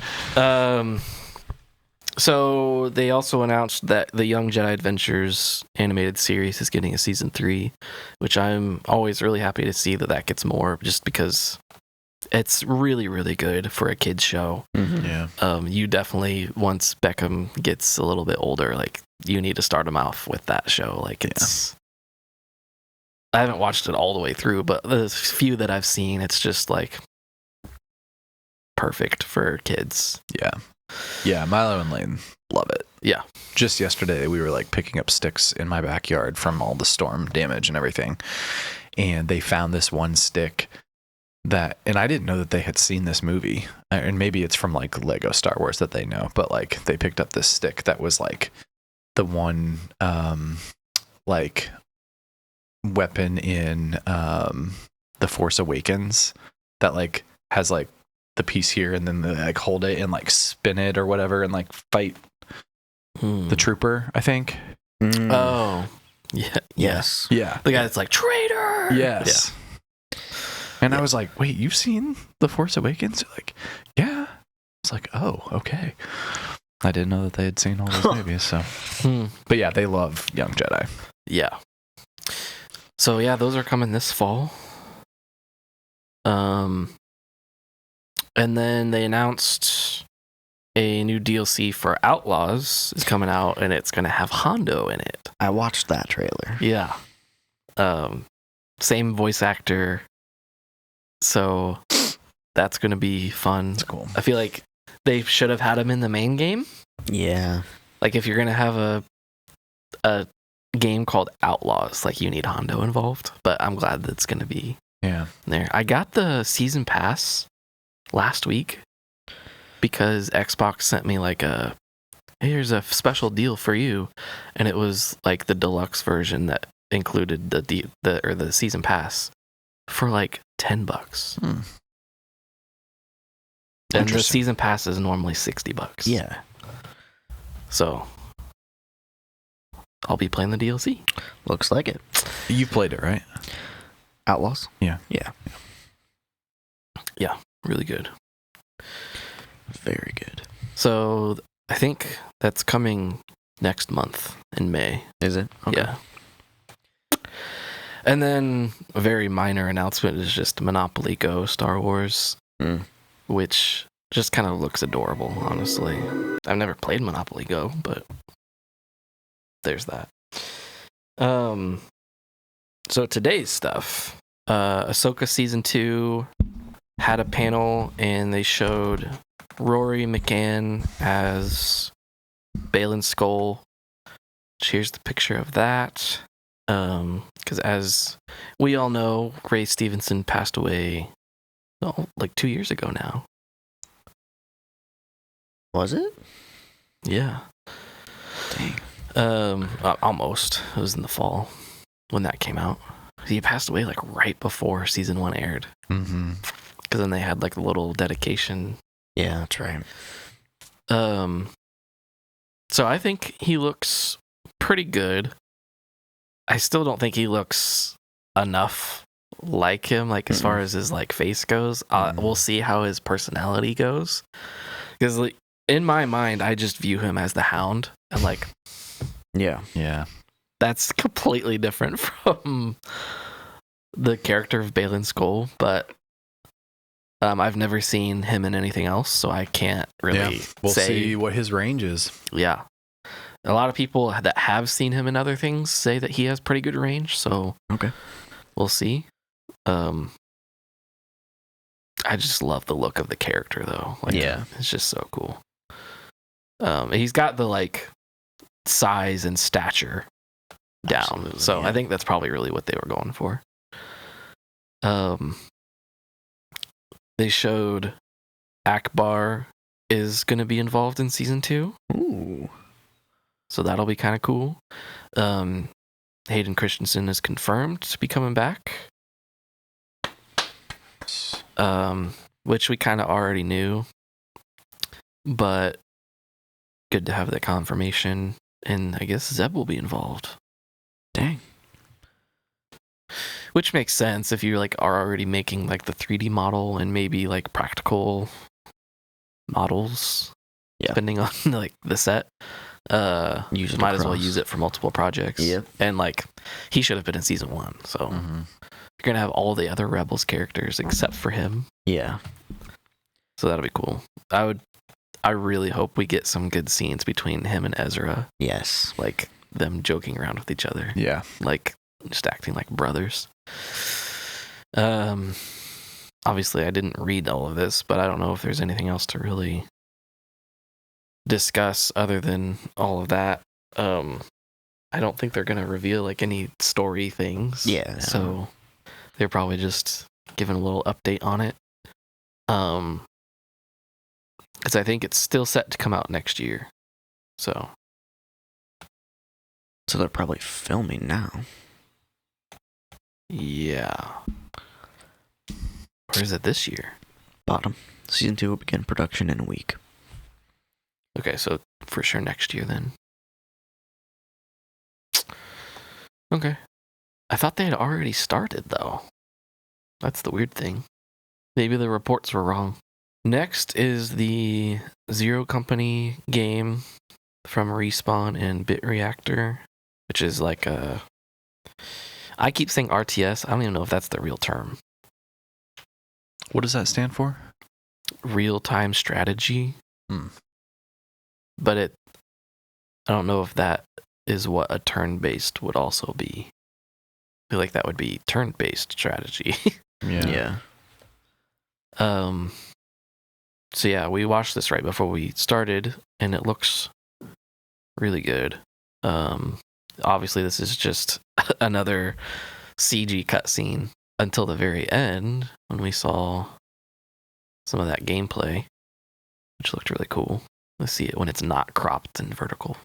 So they also announced that the Young Jedi Adventures animated series is getting a season 3, which I'm always really happy to see that gets more, just because it's really, really good for a kid's show. Yeah. You definitely, once Beckham gets a little bit older, like, you need to start him off with that show. Like, it's... I haven't watched it all the way through, but the few that I've seen, it's just, like, perfect for kids. Yeah. Yeah, Milo and Lane love it. Yeah. Just yesterday, we were like picking up sticks in my backyard from all the storm damage and everything. And they found this one stick that, and I didn't know that they had seen this movie, and maybe it's from like Lego Star Wars that they know, but like they picked up this stick that was like the one like weapon in The Force Awakens that like has like the piece here, and then they like hold it and like spin it or whatever and like fight the trooper, I think. Oh, yeah. Yes. Yeah. The guy that's like, traitor! Yes. Yeah. And I was like, wait, you've seen The Force Awakens? They're like, yeah. It's like, oh, okay. I didn't know that they had seen all those movies, so. But yeah, they love Young Jedi. Yeah. So yeah, those are coming this fall. And then they announced a new DLC for Outlaws is coming out, and it's gonna have Hondo in it. I watched that trailer. Yeah. Same voice actor. So that's gonna be fun. That's cool. I feel like they should have had him in the main game. Yeah. Like if you're gonna have a game called Outlaws, like you need Hondo involved. But I'm glad that it's gonna be there. I got the season pass last week because Xbox sent me like here's a special deal for you, and it was like the deluxe version that included the season pass for like $10. And the season pass is normally $60. Yeah. So I'll be playing the DLC. Looks like it. You played it, right? Outlaws? Yeah. Yeah. Yeah, really good. Very good. So I think that's coming next month in May. Is it? Okay. Yeah. And then a very minor announcement is just Monopoly Go Star Wars, which just kind of looks adorable, honestly. I've never played Monopoly Go, but there's that. So today's stuff, Ahsoka Season 2 had a panel, and they showed Rory McCann as Baylan Skoll. Here's the picture of that. Because as we all know, Ray Stevenson passed away like 2 years ago now. Was it? Yeah. Dang. Almost. It was in the fall when that came out. He passed away like right before season 1 aired. Because then they had like a little dedication. Yeah, that's right. So I think he looks pretty good. I still don't think he looks enough like him, like as far as his like face goes. We'll see how his personality goes. Because like, in my mind, I just view him as the Hound, and like, yeah, that's completely different from the character of Baylan Skoll. But I've never seen him in anything else, so I can't really We'll say. see what his range is. Yeah. A lot of people that have seen him in other things say that he has pretty good range, so okay, we'll see. I just love the look of the character, though. Like, it's just so cool. He's got the like size and stature down, absolutely, so I think that's probably really what they were going for. They showed Akbar is going to be involved in season 2. Ooh. So that'll be kind of cool. Hayden Christensen is confirmed to be coming back. Which we kind of already knew. But good to have that confirmation. And I guess Zeb will be involved. Dang. Which makes sense if you like are already making like the 3D model and maybe like practical models. Yeah. Depending on like the set. Might as well use it for multiple projects. Yep. And like he should have been in season 1, so you're gonna have all the other Rebels characters except for him. Yeah. So that'll be cool. I really hope we get some good scenes between him and Ezra. Yes. Like them joking around with each other. Yeah. Like just acting like brothers. Obviously I didn't read all of this, but I don't know if there's anything else to really discuss other than all of that. I don't think they're gonna reveal like any story things. Yeah. So they're probably just giving a little update on it. Because I think it's still set to come out next year. So they're probably filming now. Yeah. Or is it this year? Bottom. Season 2 will begin production in a week. Okay, so for sure next year then. Okay. I thought they had already started, though. That's the weird thing. Maybe the reports were wrong. Next is the Zero Company game from Respawn and Bit Reactor, which is like a... I keep saying RTS. I don't even know if that's the real term. What does that stand for? Real-time strategy. But I don't know if that is what a turn-based would also be. I feel like that would be turn-based strategy. Yeah. So yeah, we watched this right before we started, and it looks really good. Obviously, this is just another CG cutscene until the very end when we saw some of that gameplay, which looked really cool. Let's see it when it's not cropped and vertical.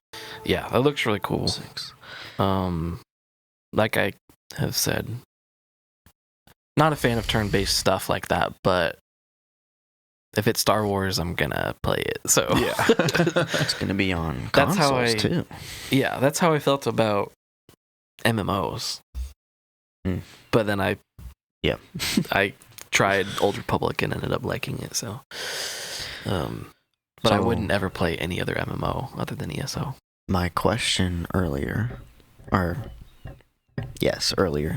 Yeah, that looks really cool. 6. Like I have said, not a fan of turn-based stuff like that, but if it's Star Wars, I'm gonna play it. So Yeah. It's going to be on That's how consoles, too. yeah, that's how I felt about MMOs. But then I tried Old Republic and ended up liking it. So, but I wouldn't ever play any other MMO other than ESO. My question earlier,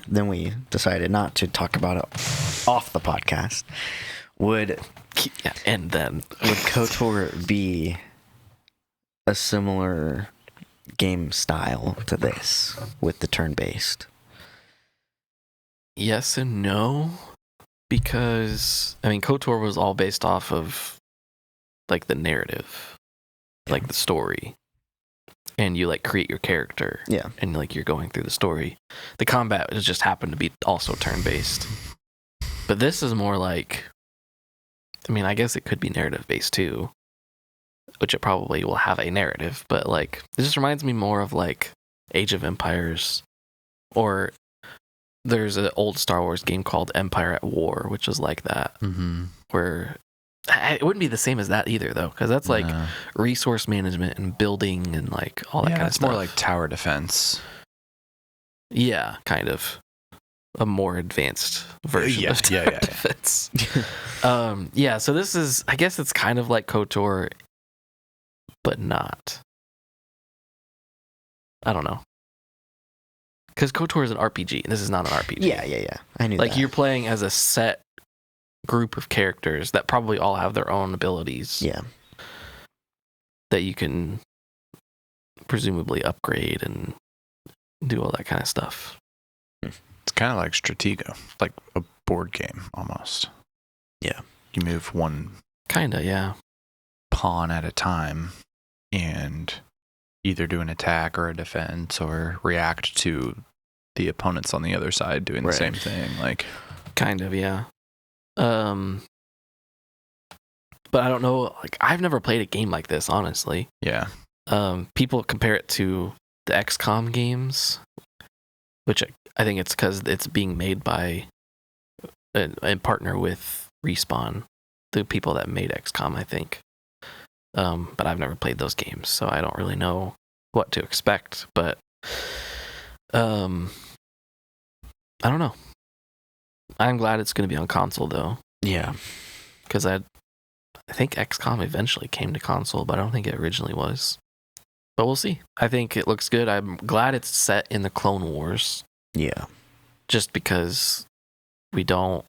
then we decided not to talk about it off the podcast. Would KOTOR be a similar game style to this with the turn-based? Yes and no, because I mean KOTOR was all based off of like the narrative, like the story, and you like create your character, and like you're going through the story. The combat just happened to be also turn-based, but this is more like, I mean, I guess it could be narrative-based too, which it probably will have a narrative, but like it just reminds me more of like Age of Empires, or there's an old Star Wars game called Empire at War, which is like that, where it wouldn't be the same as that either, though, because that's like resource management and building and like all that kind of it's stuff. more like tower defense. Yeah, kind of a more advanced version of tower defense. So this is, I guess it's kind of like KOTOR, but not. I don't know. Because KOTOR is an RPG, and this is not an RPG. Yeah. I knew that. Like, you're playing as a set group of characters that probably all have their own abilities. Yeah. That you can presumably upgrade and do all that kind of stuff. It's kind of like Stratego, like a board game almost. Yeah. You move one pawn at a time and either do an attack or a defense or react to the opponents on the other side doing the same thing. Like, kind of, yeah. But I don't know, like I've never played a game like this, honestly. Yeah. People compare it to the XCOM games, which I think it's because it's being made by and partner with Respawn, the people that made XCOM, I think. But I've never played those games, so I don't really know what to expect. But I don't know. I'm glad it's going to be on console, though. Yeah. Because I think XCOM eventually came to console, but I don't think it originally was. But we'll see. I think it looks good. I'm glad it's set in the Clone Wars. Yeah. Just because we don't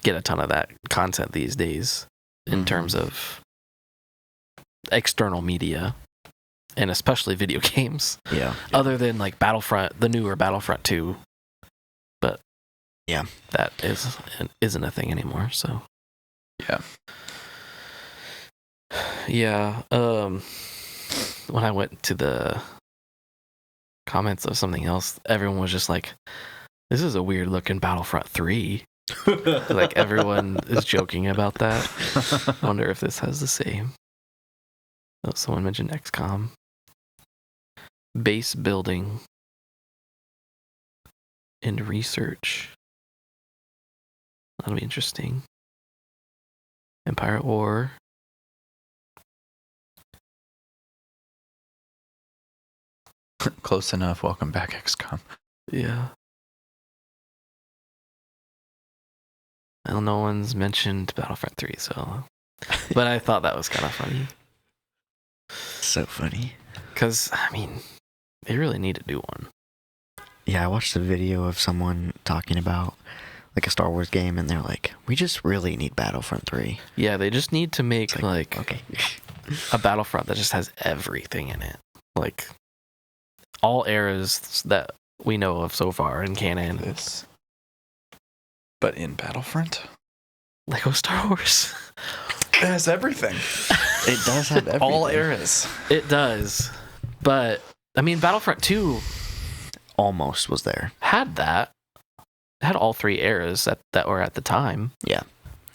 get a ton of that content these days in terms of external media, and especially video games. Yeah. Other than like Battlefront, the newer Battlefront 2. But yeah, that isn't a thing anymore, so. Yeah. Yeah. When I went to the comments of something else, everyone was just like, This is a weird looking Battlefront 3. Like everyone is joking about that. I wonder if this has the same. Oh, someone mentioned XCOM. Base building and research. That'll be interesting. Empire at War. Close enough. Welcome back, XCOM. Yeah. Well, no one's mentioned Battlefront 3, so. But I thought that was kind of funny. So funny. Because, I mean, they really need to do one. Yeah, I watched a video of someone talking about like a Star Wars game, and they're like, we just really need Battlefront 3. Yeah, they just need to make, like okay. a Battlefront that just has everything in it. Like, all eras that we know of so far in canon. This. But in Battlefront? Lego Star Wars. It has everything. It does have everything. All eras. It does. But, I mean, Battlefront 2 almost was there. had that. It had all 3 eras that were at the time. Yeah.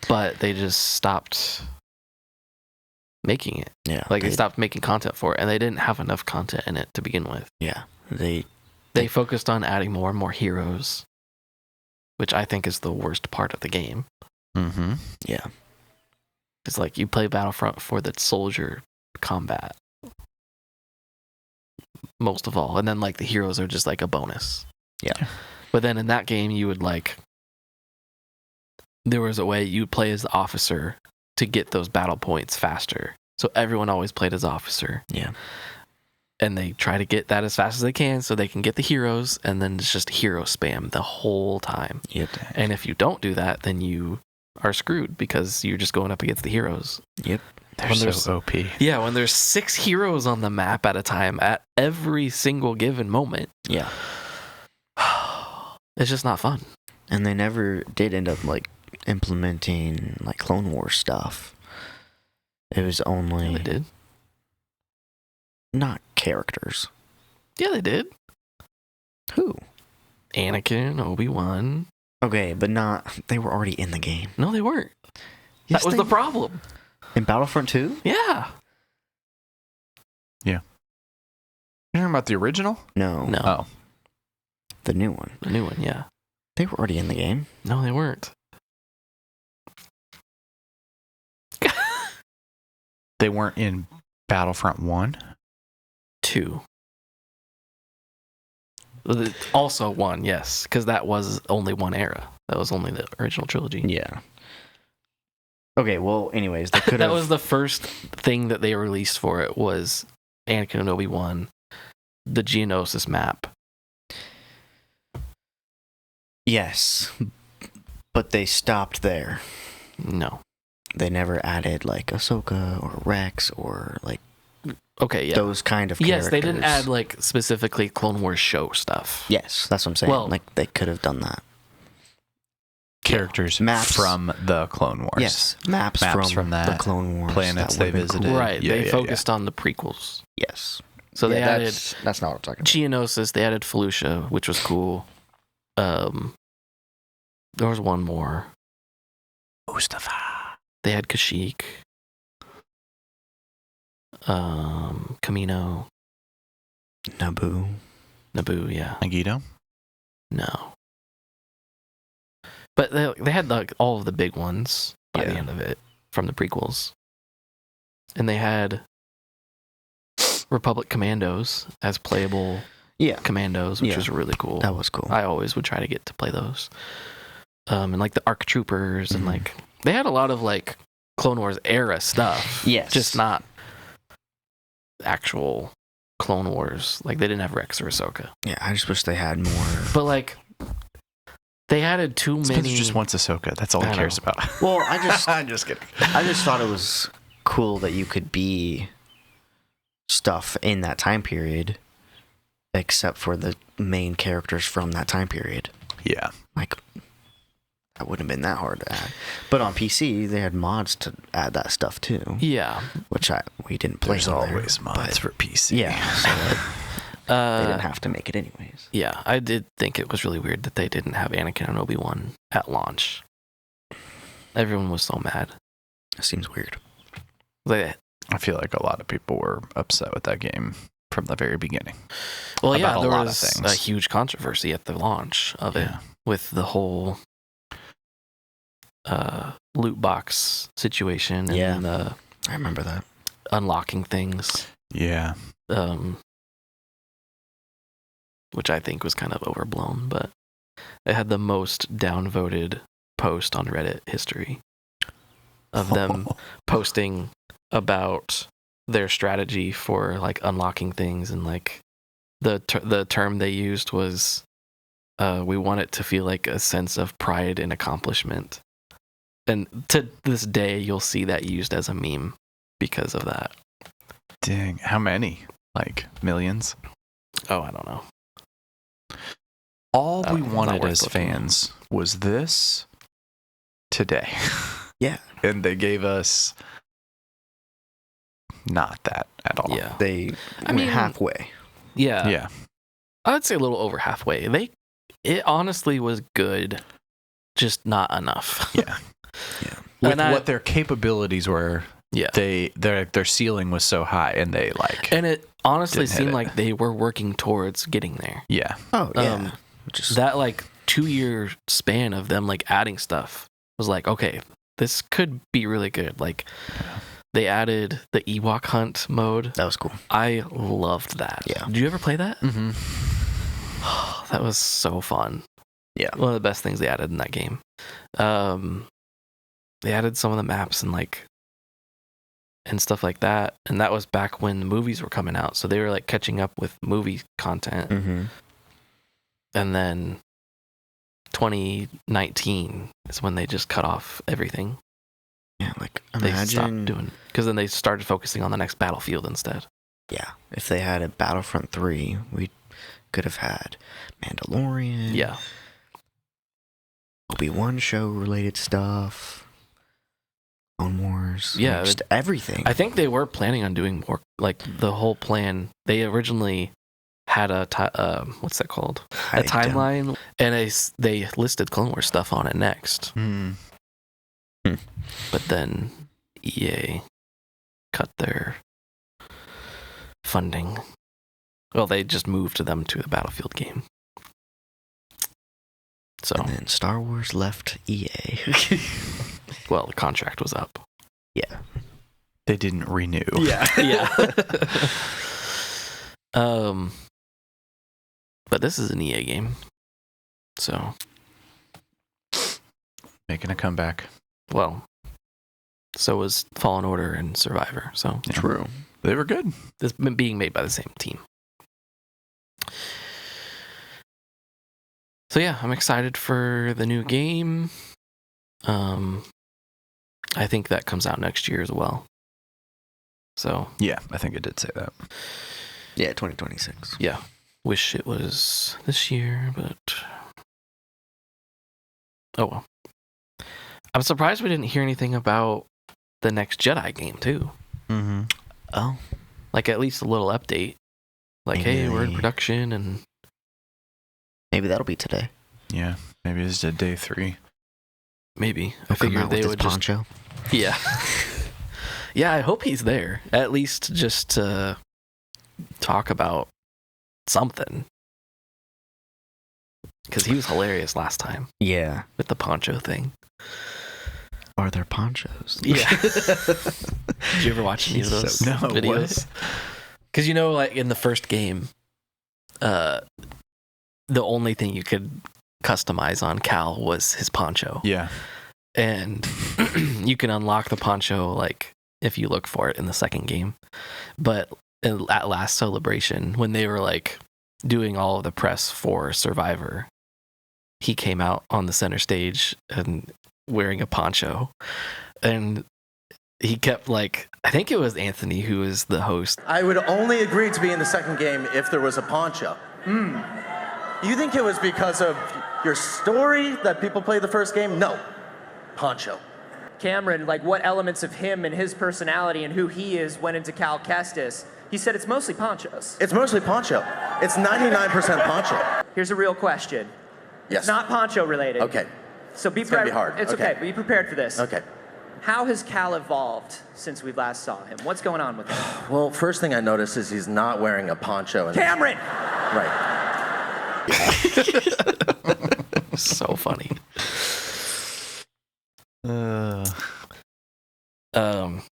But they just stopped making it. Yeah. Like, they stopped making content for it, and they didn't have enough content in it to begin with. Yeah. They focused on adding more and more heroes, which I think is the worst part of the game. Mm-hmm. Yeah. It's like you play Battlefront for the soldier combat most of all, and then like the heroes are just like a bonus. Yeah. But then in that game you would like, there was a way you would play as the officer to get those battle points faster. So everyone always played as officer. Yeah. And they try to get that as fast as they can so they can get the heroes, and then it's just hero spam the whole time. Yep. And if you don't do that, then you are screwed because you're just going up against the heroes. Yep. They're so OP. Yeah, when there's 6 heroes on the map at a time at every single given moment. Yeah. It's just not fun. And they never did end up like implementing like Clone Wars stuff. It was only Yeah, they did. not characters. Yeah, they did. Who? Anakin, Obi-Wan. Okay, but not. They were already in the game. No, they weren't. Yes, That was the problem. In Battlefront 2? Yeah. You're talking about the original? No. No. Oh. The new one. The new one, yeah. They were already in the game. No, they weren't. They weren't in Battlefront 1? 2. Also 1, yes, because that was only one era. That was only the original trilogy. Yeah. Okay, well, anyways, they could have... That was the first thing that they released for it was Anakin and Obi-Wan, the Geonosis map. Yes, but they stopped there. No. They never added like Ahsoka or Rex or like Okay, yeah. those kind of characters. Yes, they didn't add like specifically Clone Wars show stuff. Yes, that's what I'm saying. Well- Like they could have done that. Characters Maps. from the Clone Wars. Yes, maps Maps from the that, Clone Wars. planets that they would've been visited. cool. Right, Yeah, they yeah, focused on the prequels. Yes. So they added That's not what I'm talking about. Geonosis, they added Felucia, which was cool. There was one more. Mustafa. They had Kashyyyk. Kamino. Naboo. Naboo, yeah. Megiddo? No. But they had like all of the big ones by the Yeah. end of it from the prequels. And they had Republic Commandos as playable Yeah, commandos, which Yeah. was really cool. that was cool. I always would try to get to play those. And like the ARC Troopers and Mhm. like they had a lot of like Clone Wars era stuff. Yes. Just not actual Clone Wars. Like they didn't have Rex or Ahsoka. Yeah, I just wish they had more. But like they added too Spencer many. just wants Ahsoka. That's all I he cares know. about. Well, I just I'm just kidding. I just thought it was cool that you could be stuff in that time period, except for the main characters from that time period. Yeah. Like, that wouldn't have been that hard to add. But on PC, they had mods to add that stuff too, Yeah. which we didn't play. There's on there, always mods but- for PC. Yeah. So they didn't have to make it anyways. Yeah, I did think it was really weird that they didn't have Anakin and Obi-Wan at launch. Everyone was so mad. It seems weird. Like, I feel like a lot of people were upset with that game from the very beginning. well, yeah, about there a lot of was things. a huge controversy at the launch of it Yeah. with the whole loot box situation and Yeah. the I remember that. unlocking things, Yeah. which I think was kind of overblown, but it had the most downvoted post on Reddit history of them posting about their strategy for like unlocking things, and like the term they used was we want it to feel like a sense of pride and accomplishment. And to this day you'll see that used as a meme because of that. Dang. How many? Like millions? Oh, I don't know. All we Not wanted worth as looking at. fans was this today. Yeah. And they gave us not that at all. Yeah. They I went mean, halfway. Yeah. Yeah. I'd say a little over halfway. It honestly was good, just not enough. Yeah. Yeah. With And what their capabilities were, Yeah. their ceiling was so high, and they like And it honestly Didn't hit seemed it. like they were working towards getting there. yeah. Oh yeah. Just That like 2-year span of them like adding stuff was like, okay, this could be really good. Like they added the Ewok hunt mode. that was cool. I loved that. Yeah. Did you ever play that? Mm-hmm. That was so fun. Yeah. One of the best things they added in that game. They added some of the maps and like and stuff like that. And that was back when the movies were coming out. So they were like catching up with movie content. Mm-hmm. And then 2019 is when they just cut off everything. Yeah, like They stopped imagine. doing, because then they started focusing on the next Battlefield instead. Yeah, if they had a Battlefront 3, we could have had Mandalorian. Yeah. Obi-Wan show related stuff. Clone Wars. Yeah, like, just everything. I think they were planning on doing more, like the whole plan. They originally had a what's that called? A timeline, and they listed Clone Wars stuff on it next. Mm. But then EA cut their funding. Well, they just moved them to the Battlefield game. So, And then Star Wars left EA. well, the contract was up. Yeah. They didn't renew. Yeah. But this is an EA game. So, Making a comeback. well, so was Fallen Order and Survivor. So, Yeah. True. They were good. it's been being made by the same team. So yeah, I'm excited for the new game. I think that comes out next year as well. So Yeah, I think it did say that. Yeah, 2026. yeah, wish it was this year, but oh well. I'm surprised we didn't hear anything about the next Jedi game too. Mm-hmm. Oh. Like at least a little update. Like, Maybe hey, we're in they- production, and Maybe that'll be today. Yeah, maybe it's a day 3. maybe I They'll come figured out they with would this just poncho. yeah. Yeah, I hope he's there. At least just to talk about something. Because he was hilarious last time Yeah. with the poncho thing. Are there ponchos? Yeah. Did you ever watch any of those So- No, videos? Because you know, like in the first game, the only thing you could customize on Cal was his poncho. Yeah. And you can unlock the poncho like if you look for it in the second game. But at last Celebration, when they were like doing all of the press for Survivor, he came out on the center stage and wearing a poncho, and he kept like, I think it was Anthony who was the host. I would only agree to be in the second game if there was a poncho. You think it was because of your story that people played the first game? No. Poncho. Cameron, like what elements of him and his personality and who he is went into Cal Kestis He said it's mostly ponchos. It's mostly poncho. It's 99% poncho. Here's a real question. Yes. It's not poncho related. Okay. So be It's gonna prepared. be hard. It's okay. Be prepared for this. Okay. How has Cal evolved since we last saw him? What's going on with him? Well, first thing I noticed is he's not wearing a poncho. Cameron! Right. So funny.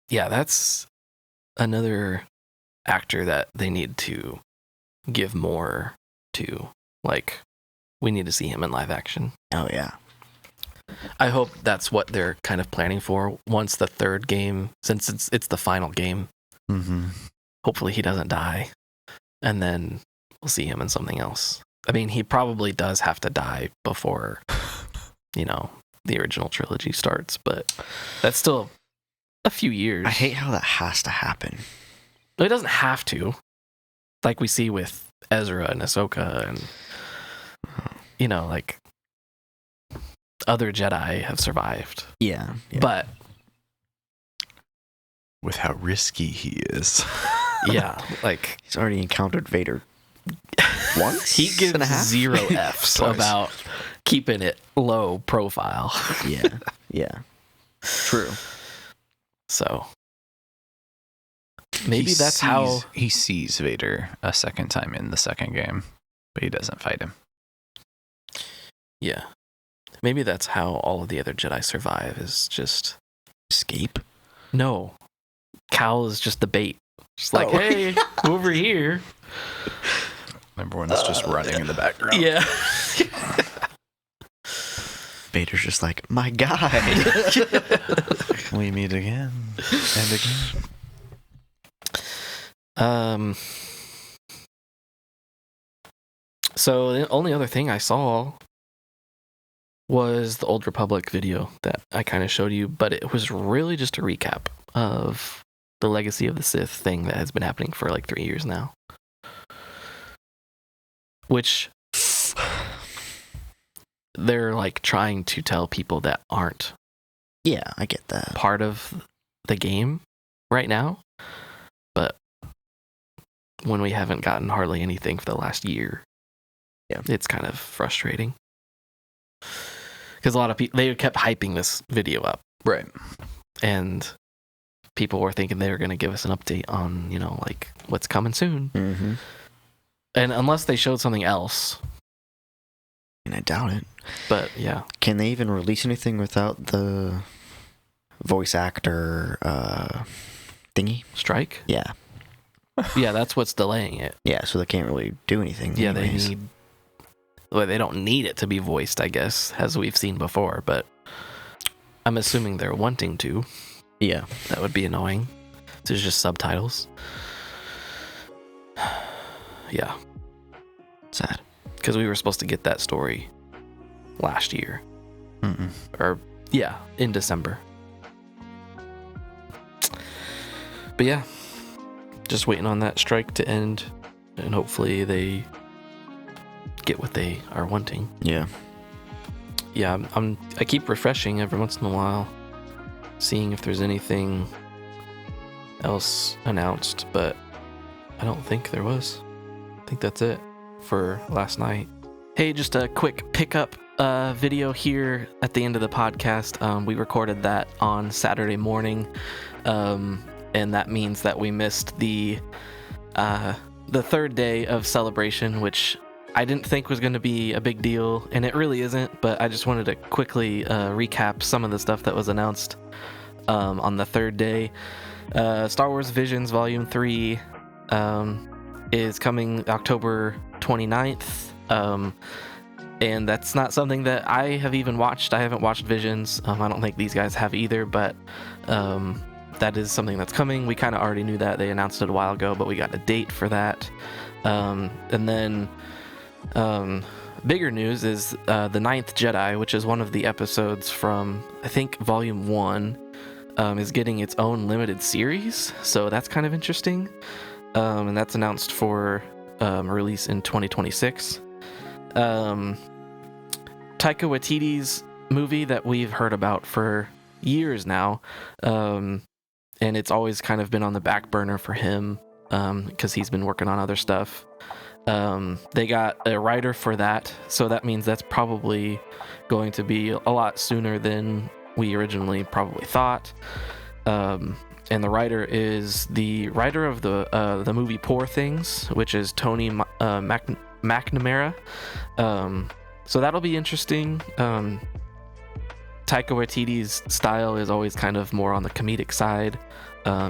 Yeah, that's another actor that they need to give more to. Like, we need to see him in live action. Oh, yeah. I hope that's what they're kind of planning for once the third game, since it's the final game. Mm-hmm. Hopefully he doesn't die, and then we'll see him in something else. I mean, he probably does have to die before, the original trilogy starts, but that's still a few years. I hate how that has to happen. It doesn't have to, like we see with Ezra and Ahsoka, and like other Jedi have survived. Yeah. But with how risky he is. Yeah, like he's already encountered Vader once. He gives and a half? 0 F's about keeping it low profile. Yeah. True. So maybe that's how he sees Vader a second time in the second game, but he doesn't fight him. Yeah. Maybe that's how all of the other Jedi survive, is just escape. No. Cal is just the bait. Just like, hey, over here. Everyone's just running in the background. Yeah. Vader's just like, my guy. We meet again and again. So the only other thing I saw was the Old Republic video that I kind of showed you, but it was really just a recap of the Legacy of the Sith thing that has been happening for like 3 years now. Which they're like trying to tell people that aren't I get that. part of the game right now. But when we haven't gotten hardly anything for the last year, it's kind of frustrating. Because a lot of people, they kept hyping this video up. Right. And people were thinking they were going to give us an update on, like what's coming soon. Mm-hmm. And unless they showed something else. And I doubt it. But yeah. Can they even release anything without the voice actor thingy? Strike? Yeah. Yeah, that's what's delaying it. Yeah, so they can't really do anything. Yeah, anyways. they don't need it to be voiced, I guess, as we've seen before, but I'm assuming they're wanting to. Yeah. That would be annoying. There's just subtitles. Yeah. Sad. Because we were supposed to get that story last year. Mm-mm. Or, in December. But yeah, just waiting on that strike to end, and hopefully they get what they are wanting. Yeah. Yeah, I keep refreshing every once in a while, seeing if there's anything else announced, but I don't think there was. I think that's it for last night. Hey, just a quick pickup video here at the end of the podcast. We recorded that on Saturday morning, and that means that we missed the third day of celebration, which I didn't think was going to be a big deal, and it really isn't, but I just wanted to quickly recap some of the stuff that was announced on the third day. Star Wars Visions Volume 3 is coming October 29th, and that's not something that I have even watched. I haven't watched Visions. I don't think these guys have either, but that is something that's coming. We kind of already knew that. They announced it a while ago, but we got a date for that. And then bigger news is the Ninth Jedi, which is one of the episodes from, I think, Volume 1, is getting its own limited series. So that's kind of interesting. And that's announced for release in 2026. Taika Waititi's movie that we've heard about for years now, and it's always kind of been on the back burner for him. because he's been working on other stuff. They got a writer for that, so that means that's probably going to be a lot sooner than we originally probably thought. And the writer is the writer of the movie Poor Things, which is Tony McNamara. So that'll be interesting. Taika Waititi's style is always kind of more on the comedic side.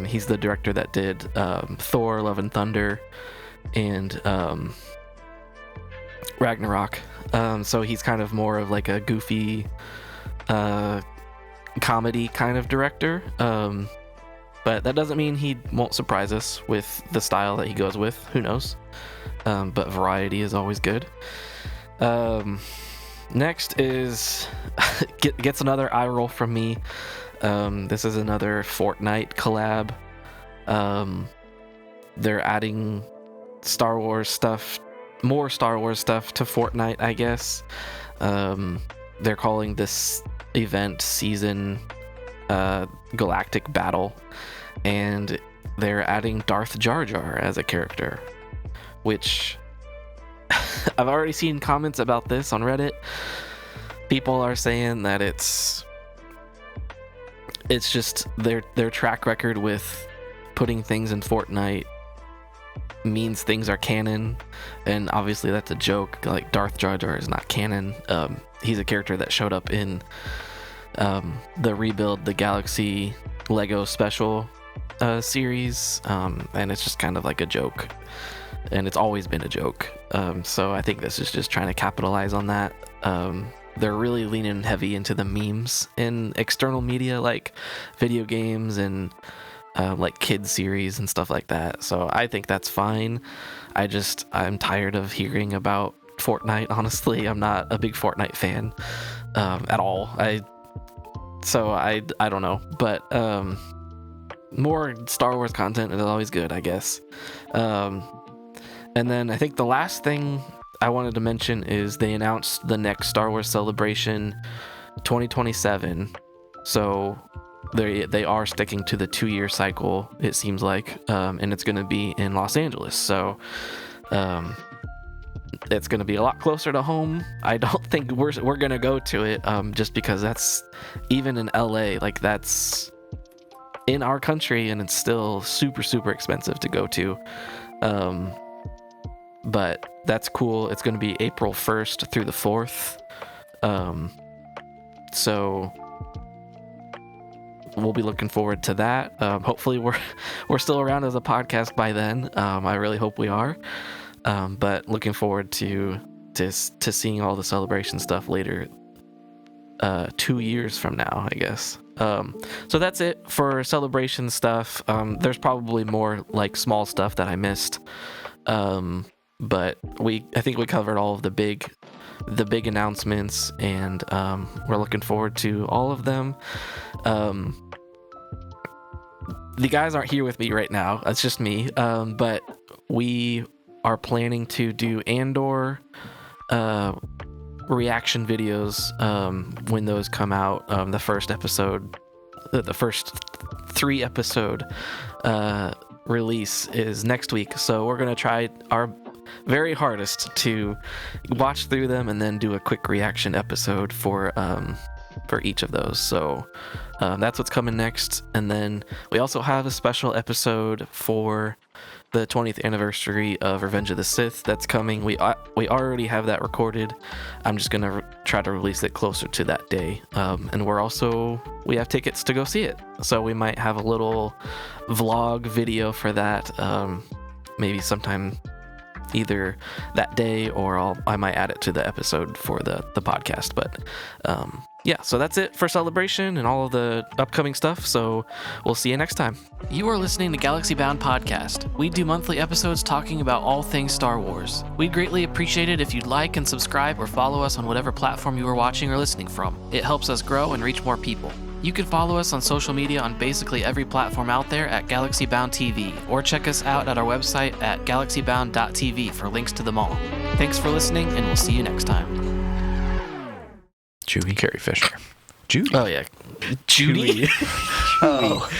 He's the director that did Thor: Love and Thunder and Ragnarok. So he's kind of more of like a goofy comedy kind of director. But that doesn't mean he won't surprise us with the style that he goes with. Who knows? But variety is always good. Next is gets another eye roll from me. This is another Fortnite collab. They're adding Star Wars stuff, more Star Wars stuff to Fortnite, I guess. They're calling this event Season Galactic Battle, and they're adding Darth Jar Jar as a character, which I've already seen comments about this on Reddit. People are saying that it's just their track record with putting things in Fortnite means things are canon, and obviously that's a joke. Like, Darth Jar Jar is not canon. He's a character that showed up in the Rebuild the Galaxy Lego Special series, and it's just kind of like a joke, and it's always been a joke. So I think this is just trying to capitalize on that. They're really leaning heavy into the memes in external media, like video games and like kids series and stuff like that. So I think that's fine. I'm tired of hearing about Fortnite. Honestly, I'm not a big Fortnite fan at all. I don't know, but more Star Wars content is always good, I guess. And then I think the last thing I wanted to mention is they announced the next Star Wars Celebration 2027. So they are sticking to the 2-year cycle, it seems like, and it's going to be in Los Angeles. So it's going to be a lot closer to home. I don't think we're going to go to it, just because that's, even in LA, like, that's in our country, and it's still super, super expensive to go to. But that's cool. It's going to be April 1st through the 4th. So we'll be looking forward to that. Hopefully we're still around as a podcast by then. I really hope we are. But looking forward to seeing all the celebration stuff later, 2 years from now, I guess. So that's it for celebration stuff. There's probably more like small stuff that I missed. But I think we covered all of the big announcements, and we're looking forward to all of them. The guys aren't here with me right now. It's just me. But we are planning to do Andor reaction videos when those come out. The first 3 episode release is next week. So we're gonna try our very hardest to watch through them and then do a quick reaction episode for each of those. So that's what's coming next. And then we also have a special episode for the 20th anniversary of Revenge of the Sith that's coming. We already have that recorded. I'm just gonna try to release it closer to that day. And we have tickets to go see it, so we might have a little vlog video for that, maybe sometime either that day, or I might add it to the episode for the podcast. But yeah, so that's it for Celebration and all of the upcoming stuff. So we'll see you next time. You are listening to Galaxy Bound Podcast. We do monthly episodes talking about all things Star Wars. We'd greatly appreciate it if you'd like and subscribe or follow us on whatever platform you are watching or listening from. It helps us grow and reach more people. You can follow us on social media on basically every platform out there at Galaxy Bound TV, or check us out at our website at galaxybound.tv for links to them all. Thanks for listening, and we'll see you next time. Chewie. Carrie Fisher. Judy. Oh yeah, Judy. Oh.